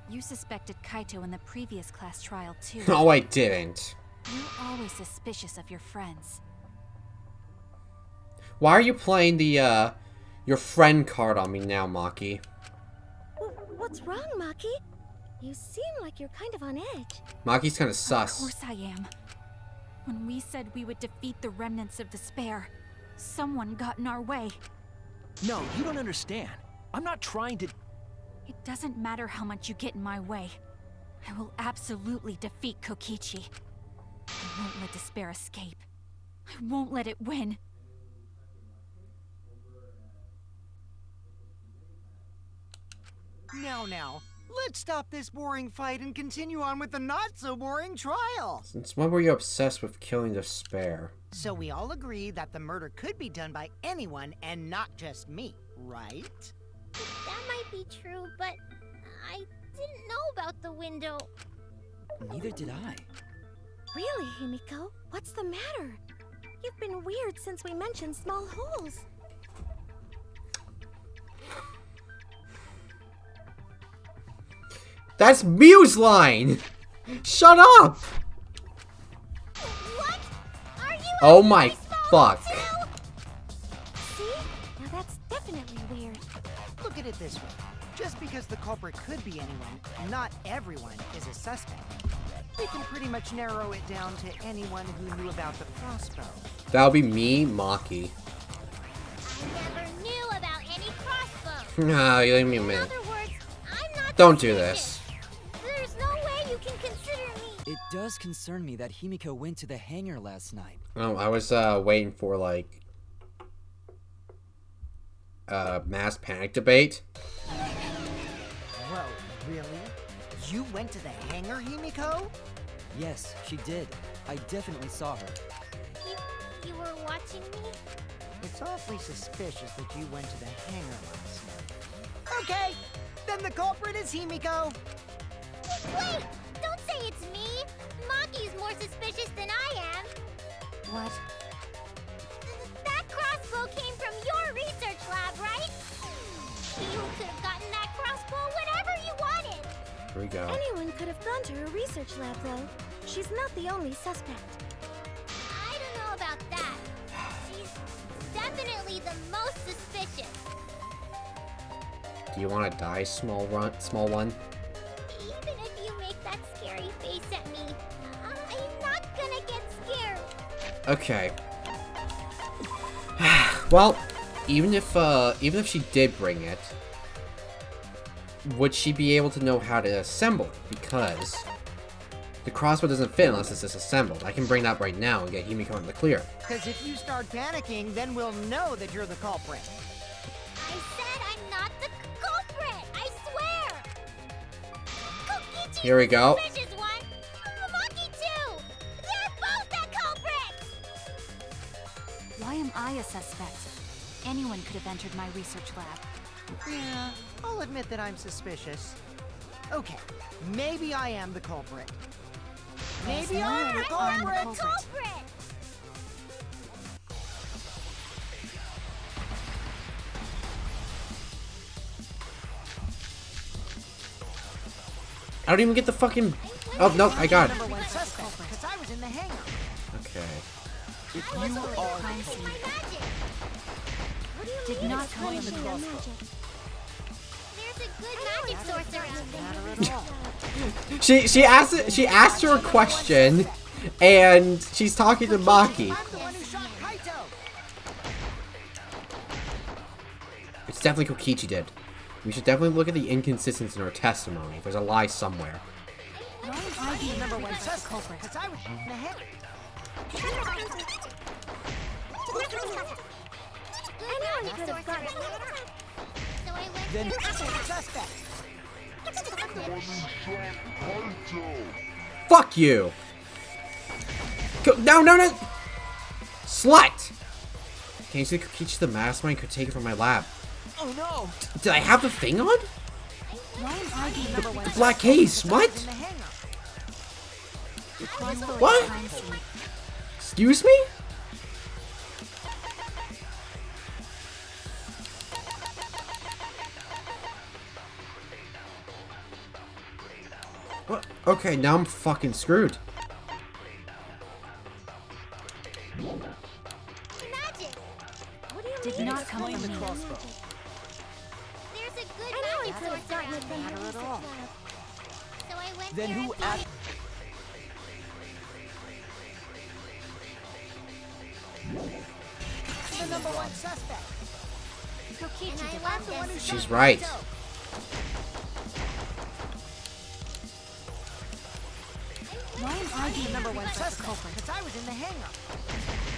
Speaker 4: You suspected Kaito in the previous class trial, too.
Speaker 1: No, I didn't.
Speaker 4: You're always suspicious of your friends.
Speaker 1: Why are you playing the, your friend card on me now, Maki?
Speaker 6: what's wrong, Maki? You seem like you're kind of on edge.
Speaker 1: Maki's kind of
Speaker 4: Of
Speaker 1: sus.
Speaker 4: course I am. When we said we would defeat the remnants of despair, someone got in our way.
Speaker 7: No, you don't understand. I'm not trying to...
Speaker 4: It doesn't matter how much you get in my way. I will absolutely defeat Kokichi. I won't let despair escape. I won't let it win.
Speaker 9: Now, let's stop this boring fight and continue on with the not-so-boring trial.
Speaker 1: Since when were you obsessed with killing despair?
Speaker 9: So we all agree that the murder could be done by anyone and not just me, right?
Speaker 5: That might be true, but I didn't know about the window.
Speaker 3: Neither did I.
Speaker 6: Really, Himiko? What's the matter? You've been weird since we mentioned small holes.
Speaker 1: That's Mew's line! Shut up!
Speaker 5: What? Are you
Speaker 1: Oh my fuck.
Speaker 6: See? Now that's definitely weird.
Speaker 9: Look at it this way. Just because the culprit could be anyone, not everyone is a suspect. We can pretty much narrow it down to anyone who knew about the crossbow.
Speaker 1: That'll be me, Maki.
Speaker 5: I never knew about any crossbow.
Speaker 1: No, you leave me a
Speaker 5: In
Speaker 1: minute.
Speaker 5: other words, I'm not
Speaker 1: Don't do
Speaker 5: suspicious.
Speaker 1: this.
Speaker 5: There's no way you can consider me.
Speaker 3: It does concern me that Himiko went to the hangar last night.
Speaker 1: Oh, I was waiting for like mass panic debate.
Speaker 9: Whoa, really? You went to the hangar, Himiko?
Speaker 3: Yes, she did. I definitely saw her.
Speaker 5: You were watching me?
Speaker 9: It's awfully suspicious that you went to the hangar last night. Okay, then the culprit is Himiko.
Speaker 5: Wait! Don't say it's me! Maki's more suspicious than I am.
Speaker 6: What?
Speaker 5: That crossbow came from your research lab, right? You could have gotten that crossbow whenever you wanted.
Speaker 1: Here we go.
Speaker 6: Anyone could have gone to her research lab, though. She's not the only suspect.
Speaker 5: I don't know about that. She's definitely the most suspicious.
Speaker 1: Do you want to die, small one?
Speaker 5: Even if you make that scary face at me, I'm not gonna get scared.
Speaker 1: Okay. Well, even if she did bring it, would she be able to know how to assemble it? Because the crossbow doesn't fit unless it's disassembled. I can bring that right now and get Himiko in the clear.
Speaker 9: Because if you start panicking, then we'll know that you're the culprit.
Speaker 5: I said I'm not the culprit. I swear. Kokichi's
Speaker 1: Here we go.
Speaker 5: the suspicious one. Maki too. They're both the culprits.
Speaker 4: Why am I a suspect? Anyone could have entered my research lab.
Speaker 9: Yeah, I'll admit that I'm suspicious. Okay, maybe I am the culprit. Maybe
Speaker 4: no,
Speaker 9: I'm the
Speaker 4: I'm the
Speaker 9: culprit.
Speaker 4: culprit.
Speaker 5: Culprit.
Speaker 1: I don't even get the fucking... Oh, no, I got it.
Speaker 9: Number one suspect, because I was in the hangar.
Speaker 1: Okay.
Speaker 7: If you are...
Speaker 4: Crime scene.
Speaker 5: My magic.
Speaker 6: What do you
Speaker 4: Did
Speaker 6: mean
Speaker 4: not
Speaker 6: it's
Speaker 4: come in the
Speaker 6: punishing your
Speaker 4: crossbow.
Speaker 6: magic?
Speaker 5: There's a good magic source around here.
Speaker 1: She asked her a question, and she's talking to Maki.
Speaker 9: I'm the one who shot Kaito.
Speaker 1: It's definitely Kokichi did. We should definitely look at the inconsistencies in her testimony. There's a lie somewhere.
Speaker 4: Why am I being
Speaker 9: Number
Speaker 4: the
Speaker 9: one suspect,
Speaker 4: culprit?
Speaker 9: because I was in the hangar.
Speaker 6: Anyone could have gotten
Speaker 5: So I went
Speaker 3: Then-
Speaker 9: Suspect.
Speaker 1: Fuck you! No, no, no! Slut! Can you see Kokichi the mastermind could take it from my lab?
Speaker 7: Oh no!
Speaker 1: Did I have the thing on?
Speaker 4: Why am I being number one?
Speaker 1: The black case,
Speaker 9: In
Speaker 1: what?
Speaker 9: the hangar.
Speaker 1: What?
Speaker 4: Crime scene.
Speaker 1: Excuse me? What? Okay, now I'm fucking screwed.
Speaker 5: magic.
Speaker 6: What do you mean?
Speaker 4: Did not come from me.
Speaker 6: it's punishing your magic?
Speaker 9: There's a good magic source around here.
Speaker 6: Anyone could have gotten it from the research lab.
Speaker 3: Then who act-
Speaker 9: The number one suspect.
Speaker 5: And I love the one who
Speaker 1: She's right.
Speaker 4: Why am I being
Speaker 9: Number one suspect. Because I was in the hangar.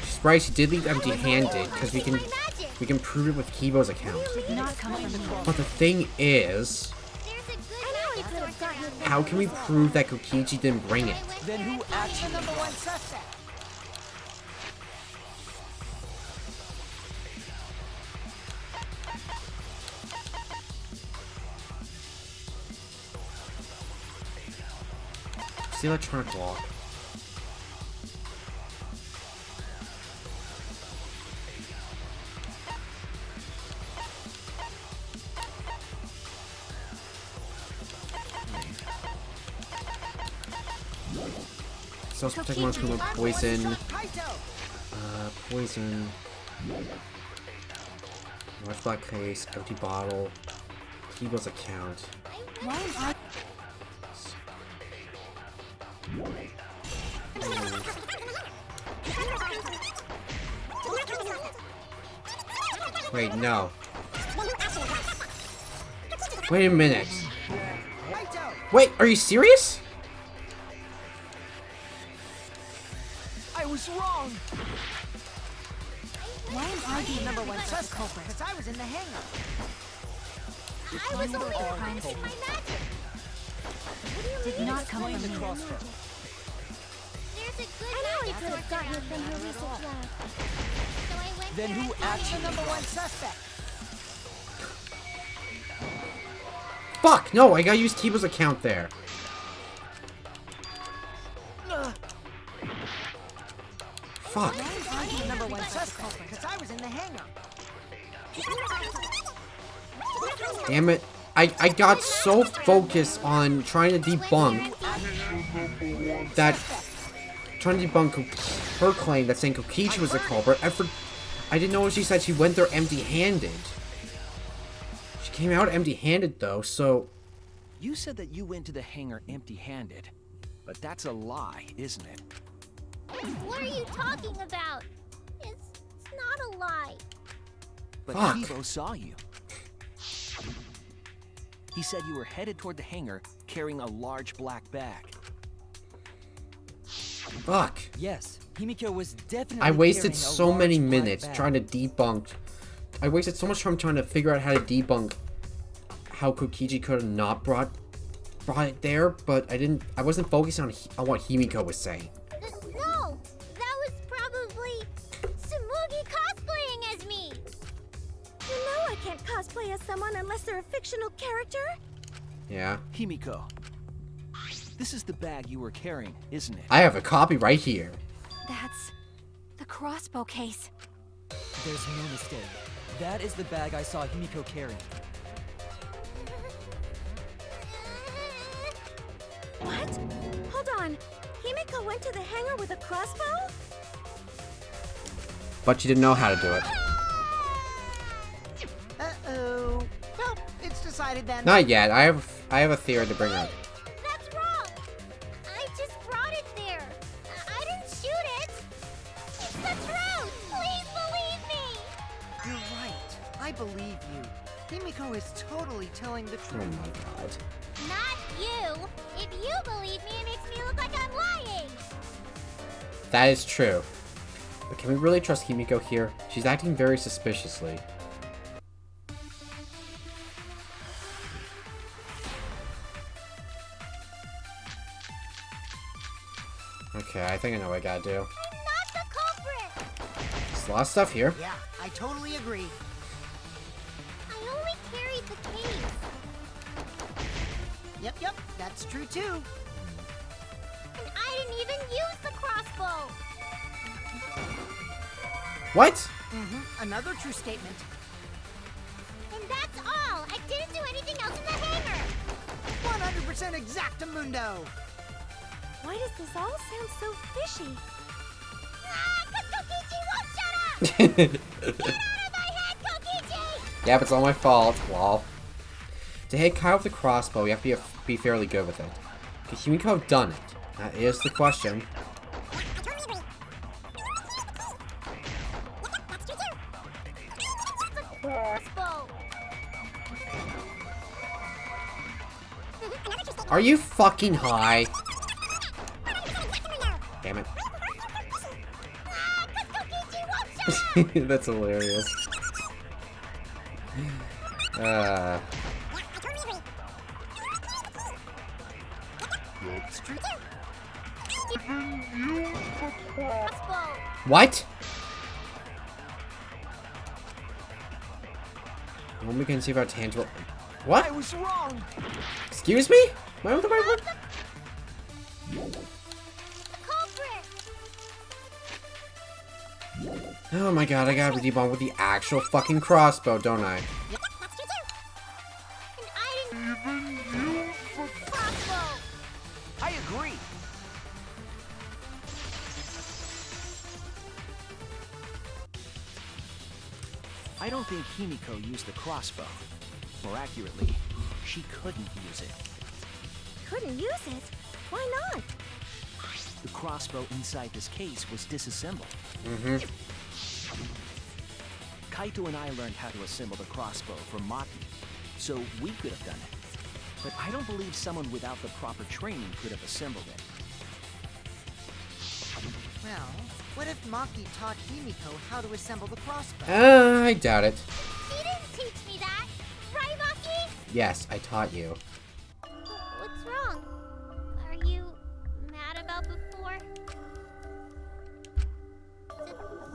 Speaker 1: She's right. She did leave empty-handed because we can prove it with Kibo's account.
Speaker 4: not coming from me?
Speaker 1: But the thing is,
Speaker 5: There's a good magic source.
Speaker 1: how can we prove that Kokichi didn't bring it?
Speaker 3: Then who actually-
Speaker 9: The number one suspect.
Speaker 1: It's the electronic lock. Cells protect monsters with poison. Poison. Large black case, empty bottle. Kibo's account.
Speaker 4: Why am I?
Speaker 1: Wait, no. Wait a minute. Wait, are you serious?
Speaker 9: I was wrong.
Speaker 4: Why am I being
Speaker 9: Number one suspect. Because I was in the hangar.
Speaker 5: I was only practicing my magic.
Speaker 4: did not come from me?
Speaker 5: There's a good magic
Speaker 6: could have
Speaker 5: source
Speaker 6: gotten it
Speaker 5: around
Speaker 6: from
Speaker 5: here.
Speaker 6: her research lab.
Speaker 5: So I went
Speaker 3: Then
Speaker 5: there
Speaker 3: who
Speaker 5: and
Speaker 3: actually-
Speaker 9: The number one suspect.
Speaker 1: Fuck, no, I gotta use Kibo's account there. Fuck.
Speaker 9: Number one suspect. Because I was in the hangar.
Speaker 1: Damn it. I got so focused on trying to debunk that... Trying to debunk her claim that saying Kokichi was the culprit. I didn't know what she said. She went there empty-handed. She came out empty-handed, though, so...
Speaker 7: You said that you went to the hangar empty-handed, but that's a lie, isn't it?
Speaker 5: What are you talking about? It's not a lie.
Speaker 7: But
Speaker 1: Fuck.
Speaker 7: Kibo saw you. He said you were headed toward the hangar carrying a large black bag.
Speaker 1: Fuck.
Speaker 3: Yes, Himiko was definitely.
Speaker 1: I wasted
Speaker 3: carrying a
Speaker 1: so many
Speaker 3: large black
Speaker 1: minutes
Speaker 3: bag.
Speaker 1: trying to debunk... I wasted so much time trying to figure out how to debunk how Kokichi could have not brought it there, but I wasn't focusing on what Himiko was saying.
Speaker 5: No, that was probably Tsumugi cosplaying as me.
Speaker 6: You know I can't cosplay as someone unless they're a fictional character.
Speaker 1: Yeah.
Speaker 7: Himiko, this is the bag you were carrying, isn't it?
Speaker 1: I have a copy right here.
Speaker 4: That's the crossbow case.
Speaker 3: There's no mistake. That is the bag I saw Himiko carrying.
Speaker 6: What? Hold on. Himiko went to the hangar with a crossbow?
Speaker 1: But she didn't know how to do it.
Speaker 9: Uh-oh. Well, it's decided then.
Speaker 1: Not yet. I have a theory to bring up.
Speaker 5: That's wrong. I just brought it there. I didn't shoot it. It's the truth. Please believe me.
Speaker 9: You're right. I believe you. Himiko is totally telling the
Speaker 1: Oh
Speaker 9: truth.
Speaker 1: my god.
Speaker 5: Not you. If you believe me, it makes me look like I'm lying.
Speaker 1: That is true. But can we really trust Himiko here? She's acting very suspiciously. Okay, I think I know what I gotta do.
Speaker 5: I'm not the culprit.
Speaker 1: There's a lot of stuff here.
Speaker 9: Yeah, I totally agree.
Speaker 5: I only carried the case.
Speaker 9: Yep, that's true too.
Speaker 5: And I didn't even use the crossbow.
Speaker 1: What?
Speaker 9: Mm-hmm. Another true statement.
Speaker 5: And that's all. I didn't do anything else in the hangar.
Speaker 9: 100% exactamundo.
Speaker 6: Why does this all sound so fishy?
Speaker 5: Ah, 'cause Kokichi won't shut up! Get out of my head, Kokichi!
Speaker 1: Yep, it's all my fault. Lol. To hit Kyle with the crossbow, you have to be fairly good with it. Could Himiko have done it? That is the question. Are you fucking high? Damn it. That's hilarious. What? When we can see if our tangible. What?
Speaker 9: I was wrong.
Speaker 1: Excuse me? Am I on the right one? Oh my god, I gotta debunk with the actual fucking crossbow, don't I?
Speaker 9: I agree.
Speaker 7: I don't think Himiko used the crossbow. More accurately, she couldn't use it.
Speaker 6: Couldn't use it? Why not?
Speaker 7: The crossbow inside this case was disassembled.
Speaker 1: Mm-hmm.
Speaker 7: Kaito and I learned how to assemble the crossbow from Maki, so we could have done it. But I don't believe someone without the proper training could have assembled it.
Speaker 9: Well, what if Maki taught Himiko how to assemble the crossbow?
Speaker 1: I doubt it.
Speaker 5: She didn't teach me that, right, Maki?
Speaker 1: Yes, I taught you.
Speaker 5: What's wrong? Are you mad about before?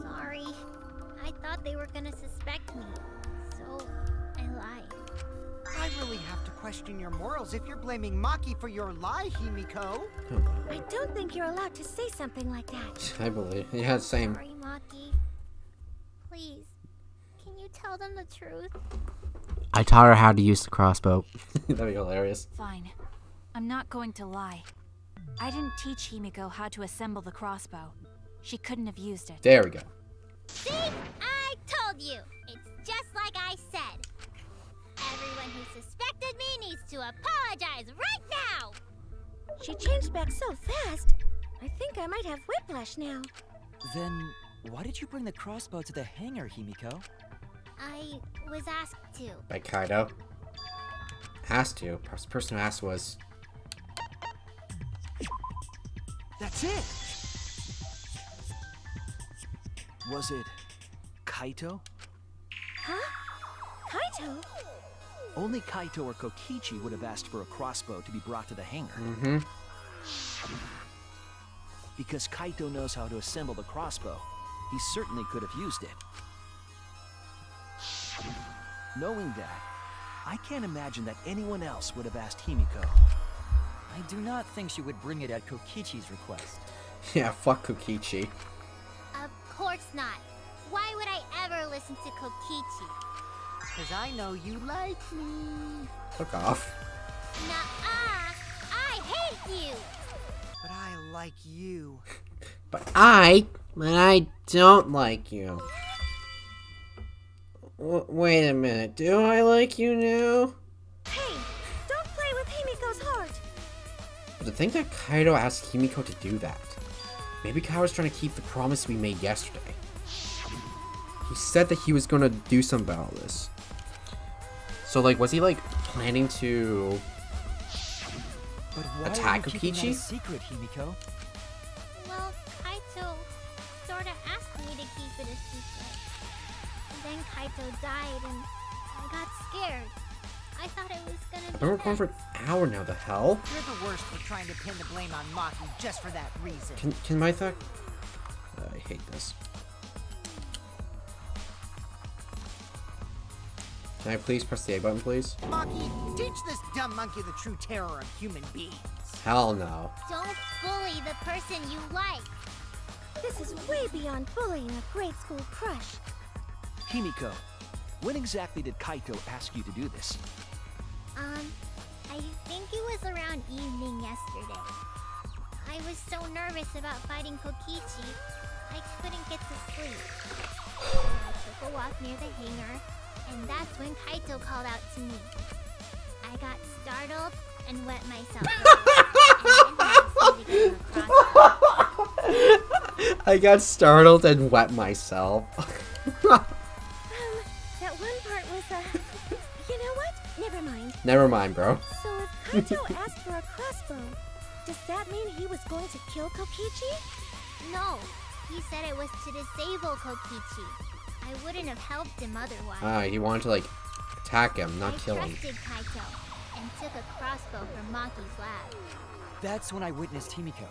Speaker 5: Sorry. I thought they were gonna suspect me, so I lied.
Speaker 9: I really have to question your morals if you're blaming Maki for your lie, Himiko.
Speaker 6: I don't think you're allowed to say something like that.
Speaker 1: I believe. Yeah, same.
Speaker 5: Sorry, Maki. Please, can you tell them the truth?
Speaker 1: I taught her how to use the crossbow. That'd be hilarious.
Speaker 4: Fine. I'm not going to lie. I didn't teach Himiko how to assemble the crossbow. She couldn't have used it.
Speaker 1: There we go.
Speaker 5: See? I told you. It's just like I said. Everyone who suspected me needs to apologize right now!
Speaker 6: She changed back so fast. I think I might have whiplash now.
Speaker 3: Then, why did you bring the crossbow to the hangar, Himiko?
Speaker 5: I was asked to.
Speaker 1: By Kaido. Asked to. Perhaps the person who asked was.
Speaker 7: That's it! Was it Kaito?
Speaker 6: Huh? Kaito?
Speaker 7: Only Kaito or Kokichi would have asked for a crossbow to be brought to the hangar.
Speaker 1: Mm-hmm.
Speaker 7: Because Kaito knows how to assemble the crossbow, he certainly could have used it. Knowing that, I can't imagine that anyone else would have asked Himiko.
Speaker 3: I do not think she would bring it at Kokichi's request.
Speaker 1: Yeah, fuck Kokichi.
Speaker 5: Of course not. Why would I ever listen to Kokichi?
Speaker 9: Because I know you like me.
Speaker 1: Fuck off.
Speaker 5: Nuh-uh! I hate you!
Speaker 9: But I like you.
Speaker 1: But I don't like you. Wait a minute. Do I like you now?
Speaker 6: Hey, don't play with Himiko's heart.
Speaker 1: But to think that Kaido asked Himiko to do that. Maybe Kaido's trying to keep the promise we made yesterday. He said that he was gonna do something about this. So, like, was he, like, planning to
Speaker 3: But why
Speaker 1: attack
Speaker 3: are you keeping that a
Speaker 1: Kokichi?
Speaker 3: secret, Himiko?
Speaker 5: Well, Kaito sorta asked me to keep it a secret. And then Kaito died and I got scared. I thought it was gonna
Speaker 1: I've
Speaker 5: be
Speaker 1: been recording for an hour now, the hell?
Speaker 9: You're the worst for trying to pin the blame on Maki just for that reason.
Speaker 1: Can my thought? I hate this. Can I please press the A button, please?
Speaker 9: Maki, teach this dumb monkey the true terror of human beings.
Speaker 1: Hell no.
Speaker 5: Don't bully the person you like.
Speaker 6: This is way beyond bullying a grade school crush.
Speaker 7: Himiko, when exactly did Kaito ask you to do this?
Speaker 5: I think it was around evening yesterday. I was so nervous about fighting Kokichi, I couldn't get to sleep. I took a walk near the hangar, and that's when Kaito called out to me. I got startled and wet myself. And
Speaker 1: I got startled and wet myself.
Speaker 6: That one part was, you know what? Never mind.
Speaker 1: Never mind, bro.
Speaker 6: So if Kaito asked for a crossbow, does that mean he was going to kill Kokichi?
Speaker 5: No, he said it was to disable Kokichi. I wouldn't have helped him otherwise.
Speaker 1: Ah, he wanted to, like, attack him, not kill him.
Speaker 5: I trusted Kaito and took a crossbow from Maki's lab.
Speaker 3: That's when I witnessed Himiko.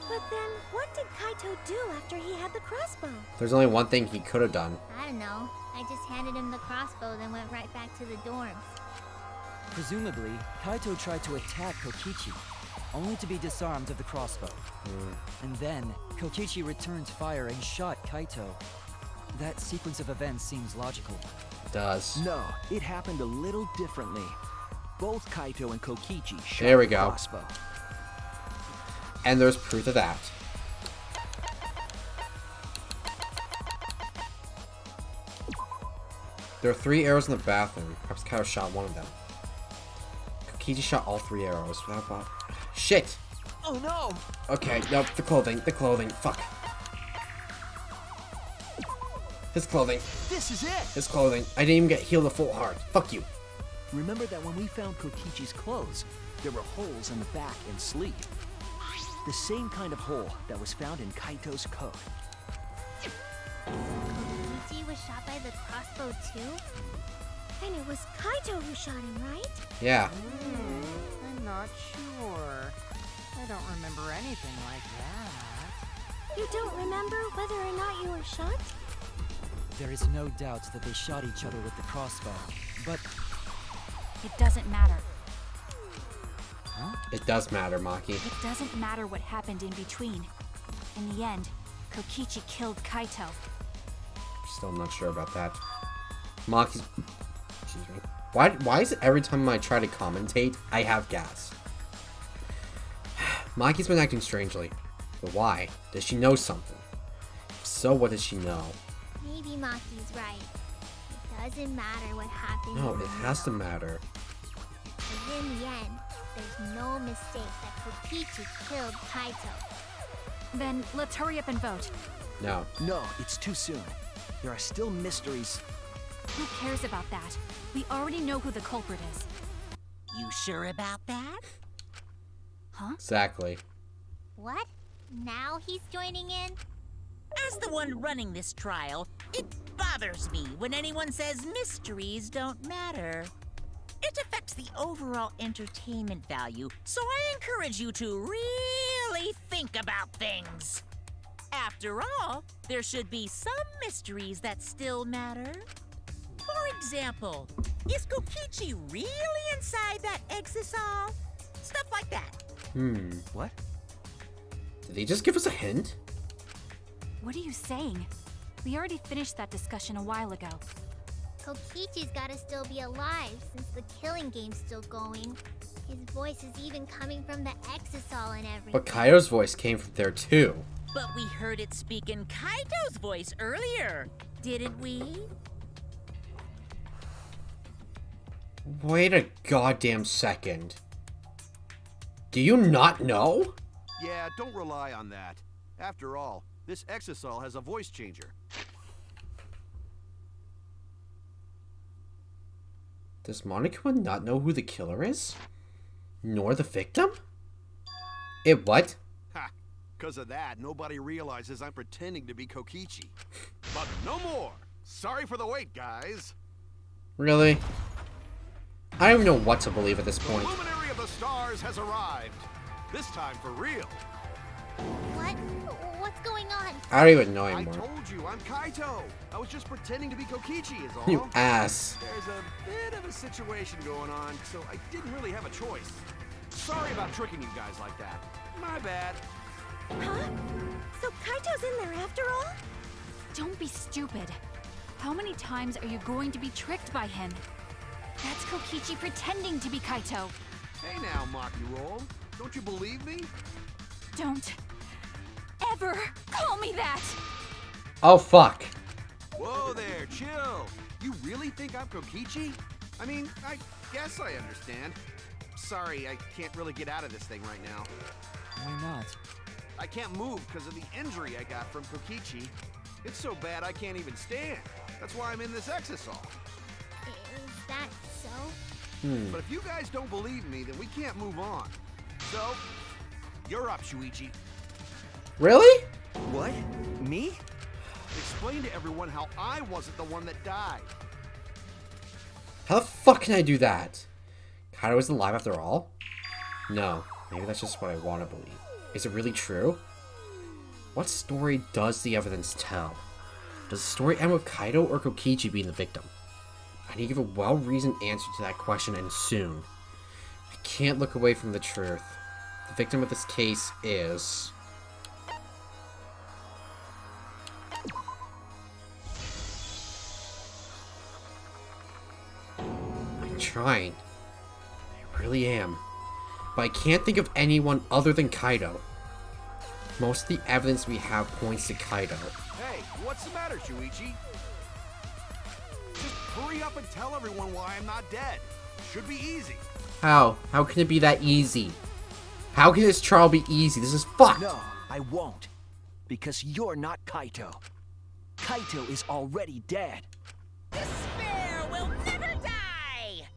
Speaker 6: But then, what did Kaito do after he had the crossbow?
Speaker 1: There's only one thing he could have done.
Speaker 5: I don't know. I just handed him the crossbow, then went right back to the dorms.
Speaker 3: Presumably, Kaito tried to attack Kokichi, only to be disarmed of the crossbow. And then, Kokichi returned fire and shot Kaito. That sequence of events seems logical.
Speaker 1: It does.
Speaker 7: No, it happened a little differently. Both Kaito and Kokichi shot
Speaker 1: There we
Speaker 7: the
Speaker 1: go.
Speaker 7: crossbow.
Speaker 1: And there's proof of that. There are 3 arrows in the bathroom. Perhaps Kaito shot one of them. Kokichi shot all 3 arrows. Shit!
Speaker 7: Oh no!
Speaker 1: Okay, nope, the clothing, fuck. His clothing,
Speaker 7: This is it!
Speaker 1: his clothing. I didn't even get healed a full heart. Fuck you.
Speaker 7: Remember that when we found Kokichi's clothes, there were holes in the back and sleeve. The same kind of hole that was found in Kaito's coat.
Speaker 5: Kokichi was shot by the crossbow too?
Speaker 6: And it was Kaito who shot him, right?
Speaker 1: Yeah.
Speaker 9: I'm not sure. I don't remember anything like that.
Speaker 6: You don't remember whether or not you were shot?
Speaker 3: There is no doubt that they shot each other with the crossbow, but
Speaker 4: It doesn't matter.
Speaker 1: It does matter, Maki.
Speaker 4: It doesn't matter what happened in between. In the end, Kokichi killed Kaito.
Speaker 1: Still not sure about that. Maki's... Excuse me. Why is it every time I try to commentate, I have gas? Maki's been acting strangely. But why? Does she know something? If so, what does she know?
Speaker 5: Maybe Maki's right. It doesn't matter what happened.
Speaker 1: No,
Speaker 5: in
Speaker 1: it
Speaker 5: the
Speaker 1: has to
Speaker 5: middle.
Speaker 1: matter.
Speaker 5: But in the end, there's no mistake that Kokichi killed Kaito.
Speaker 4: Then let's hurry up and vote.
Speaker 1: No.
Speaker 7: No, it's too soon. There are still mysteries.
Speaker 4: Who cares about that? We already know who the culprit is.
Speaker 2: You sure about that?
Speaker 4: Huh?
Speaker 1: Exactly.
Speaker 5: What? Now he's joining in?
Speaker 2: As the one running this trial, it bothers me when anyone says mysteries don't matter. It affects the overall entertainment value, so I encourage you to really think about things. After all, there should be some mysteries that still matter. For example, is Kokichi really inside that exisal? Stuff like that.
Speaker 7: What?
Speaker 1: Did he just give us a hint?
Speaker 4: What are you saying? We already finished that discussion a while ago.
Speaker 5: Kokichi's gotta still be alive since the killing game's still going. His voice is even coming from the exisal and everything.
Speaker 1: But Kaito's voice came from there too.
Speaker 2: But we heard it speak in Kaito's voice earlier, didn't we?
Speaker 1: Wait a goddamn second. Do you not know?
Speaker 8: Yeah, don't rely on that. After all, this exisal has a voice changer.
Speaker 1: Does Monokuma not know who the killer is? Nor the victim? It what?
Speaker 8: Ha! Because of that, nobody realizes I'm pretending to be Kokichi. But no more! Sorry for the wait, guys!
Speaker 1: Really? I don't even know what to believe at this
Speaker 8: The
Speaker 1: point.
Speaker 8: luminary of the stars has arrived. This time for real.
Speaker 5: What? What's going on?
Speaker 1: I don't even know
Speaker 8: I
Speaker 1: anymore.
Speaker 8: told you, I'm Kaito. I was just pretending to be Kokichi is all.
Speaker 1: You ass.
Speaker 8: There's a bit of a situation going on, so I didn't really have a choice. Sorry about tricking you guys like that. My bad.
Speaker 6: Huh? So Kaito's in there after all?
Speaker 4: Don't be stupid. How many times are you going to be tricked by him? That's Kokichi pretending to be Kaito.
Speaker 8: Hey now, Maki Roll. Don't you believe me?
Speaker 4: Don't ever call me that!
Speaker 1: Oh fuck.
Speaker 8: Whoa there, chill. You really think I'm Kokichi? I mean, I guess I understand. Sorry, I can't really get out of this thing right now.
Speaker 3: why not?
Speaker 8: I can't move because of the injury I got from Kokichi. It's so bad I can't even stand. That's why I'm in this exisal.
Speaker 5: Is that so?
Speaker 8: But if you guys don't believe me, then we can't move on. So, you're up, Shuichi.
Speaker 1: Really?
Speaker 7: What? Me?
Speaker 8: Explain to everyone how I wasn't the one that died.
Speaker 1: How the fuck can I do that? Kaido isn't alive after all? No. Maybe that's just what I want to believe. Is it really true? What story does the evidence tell? Does the story end with Kaido or Kokichi being the victim? I need to give a well-reasoned answer to that question, and soon. I can't look away from the truth. The victim of this case is... I'm trying. I really am. But I can't think of anyone other than Kaido. Most of the evidence we have points to Kaido.
Speaker 8: Hey, what's the matter, Shuichi? Just hurry up and tell everyone why I'm not dead. Should be easy.
Speaker 1: How? How can it be that easy? How can this trial be easy? This is fucked.
Speaker 7: No, I won't. Because you're not Kaito. Kaito is already dead.
Speaker 2: This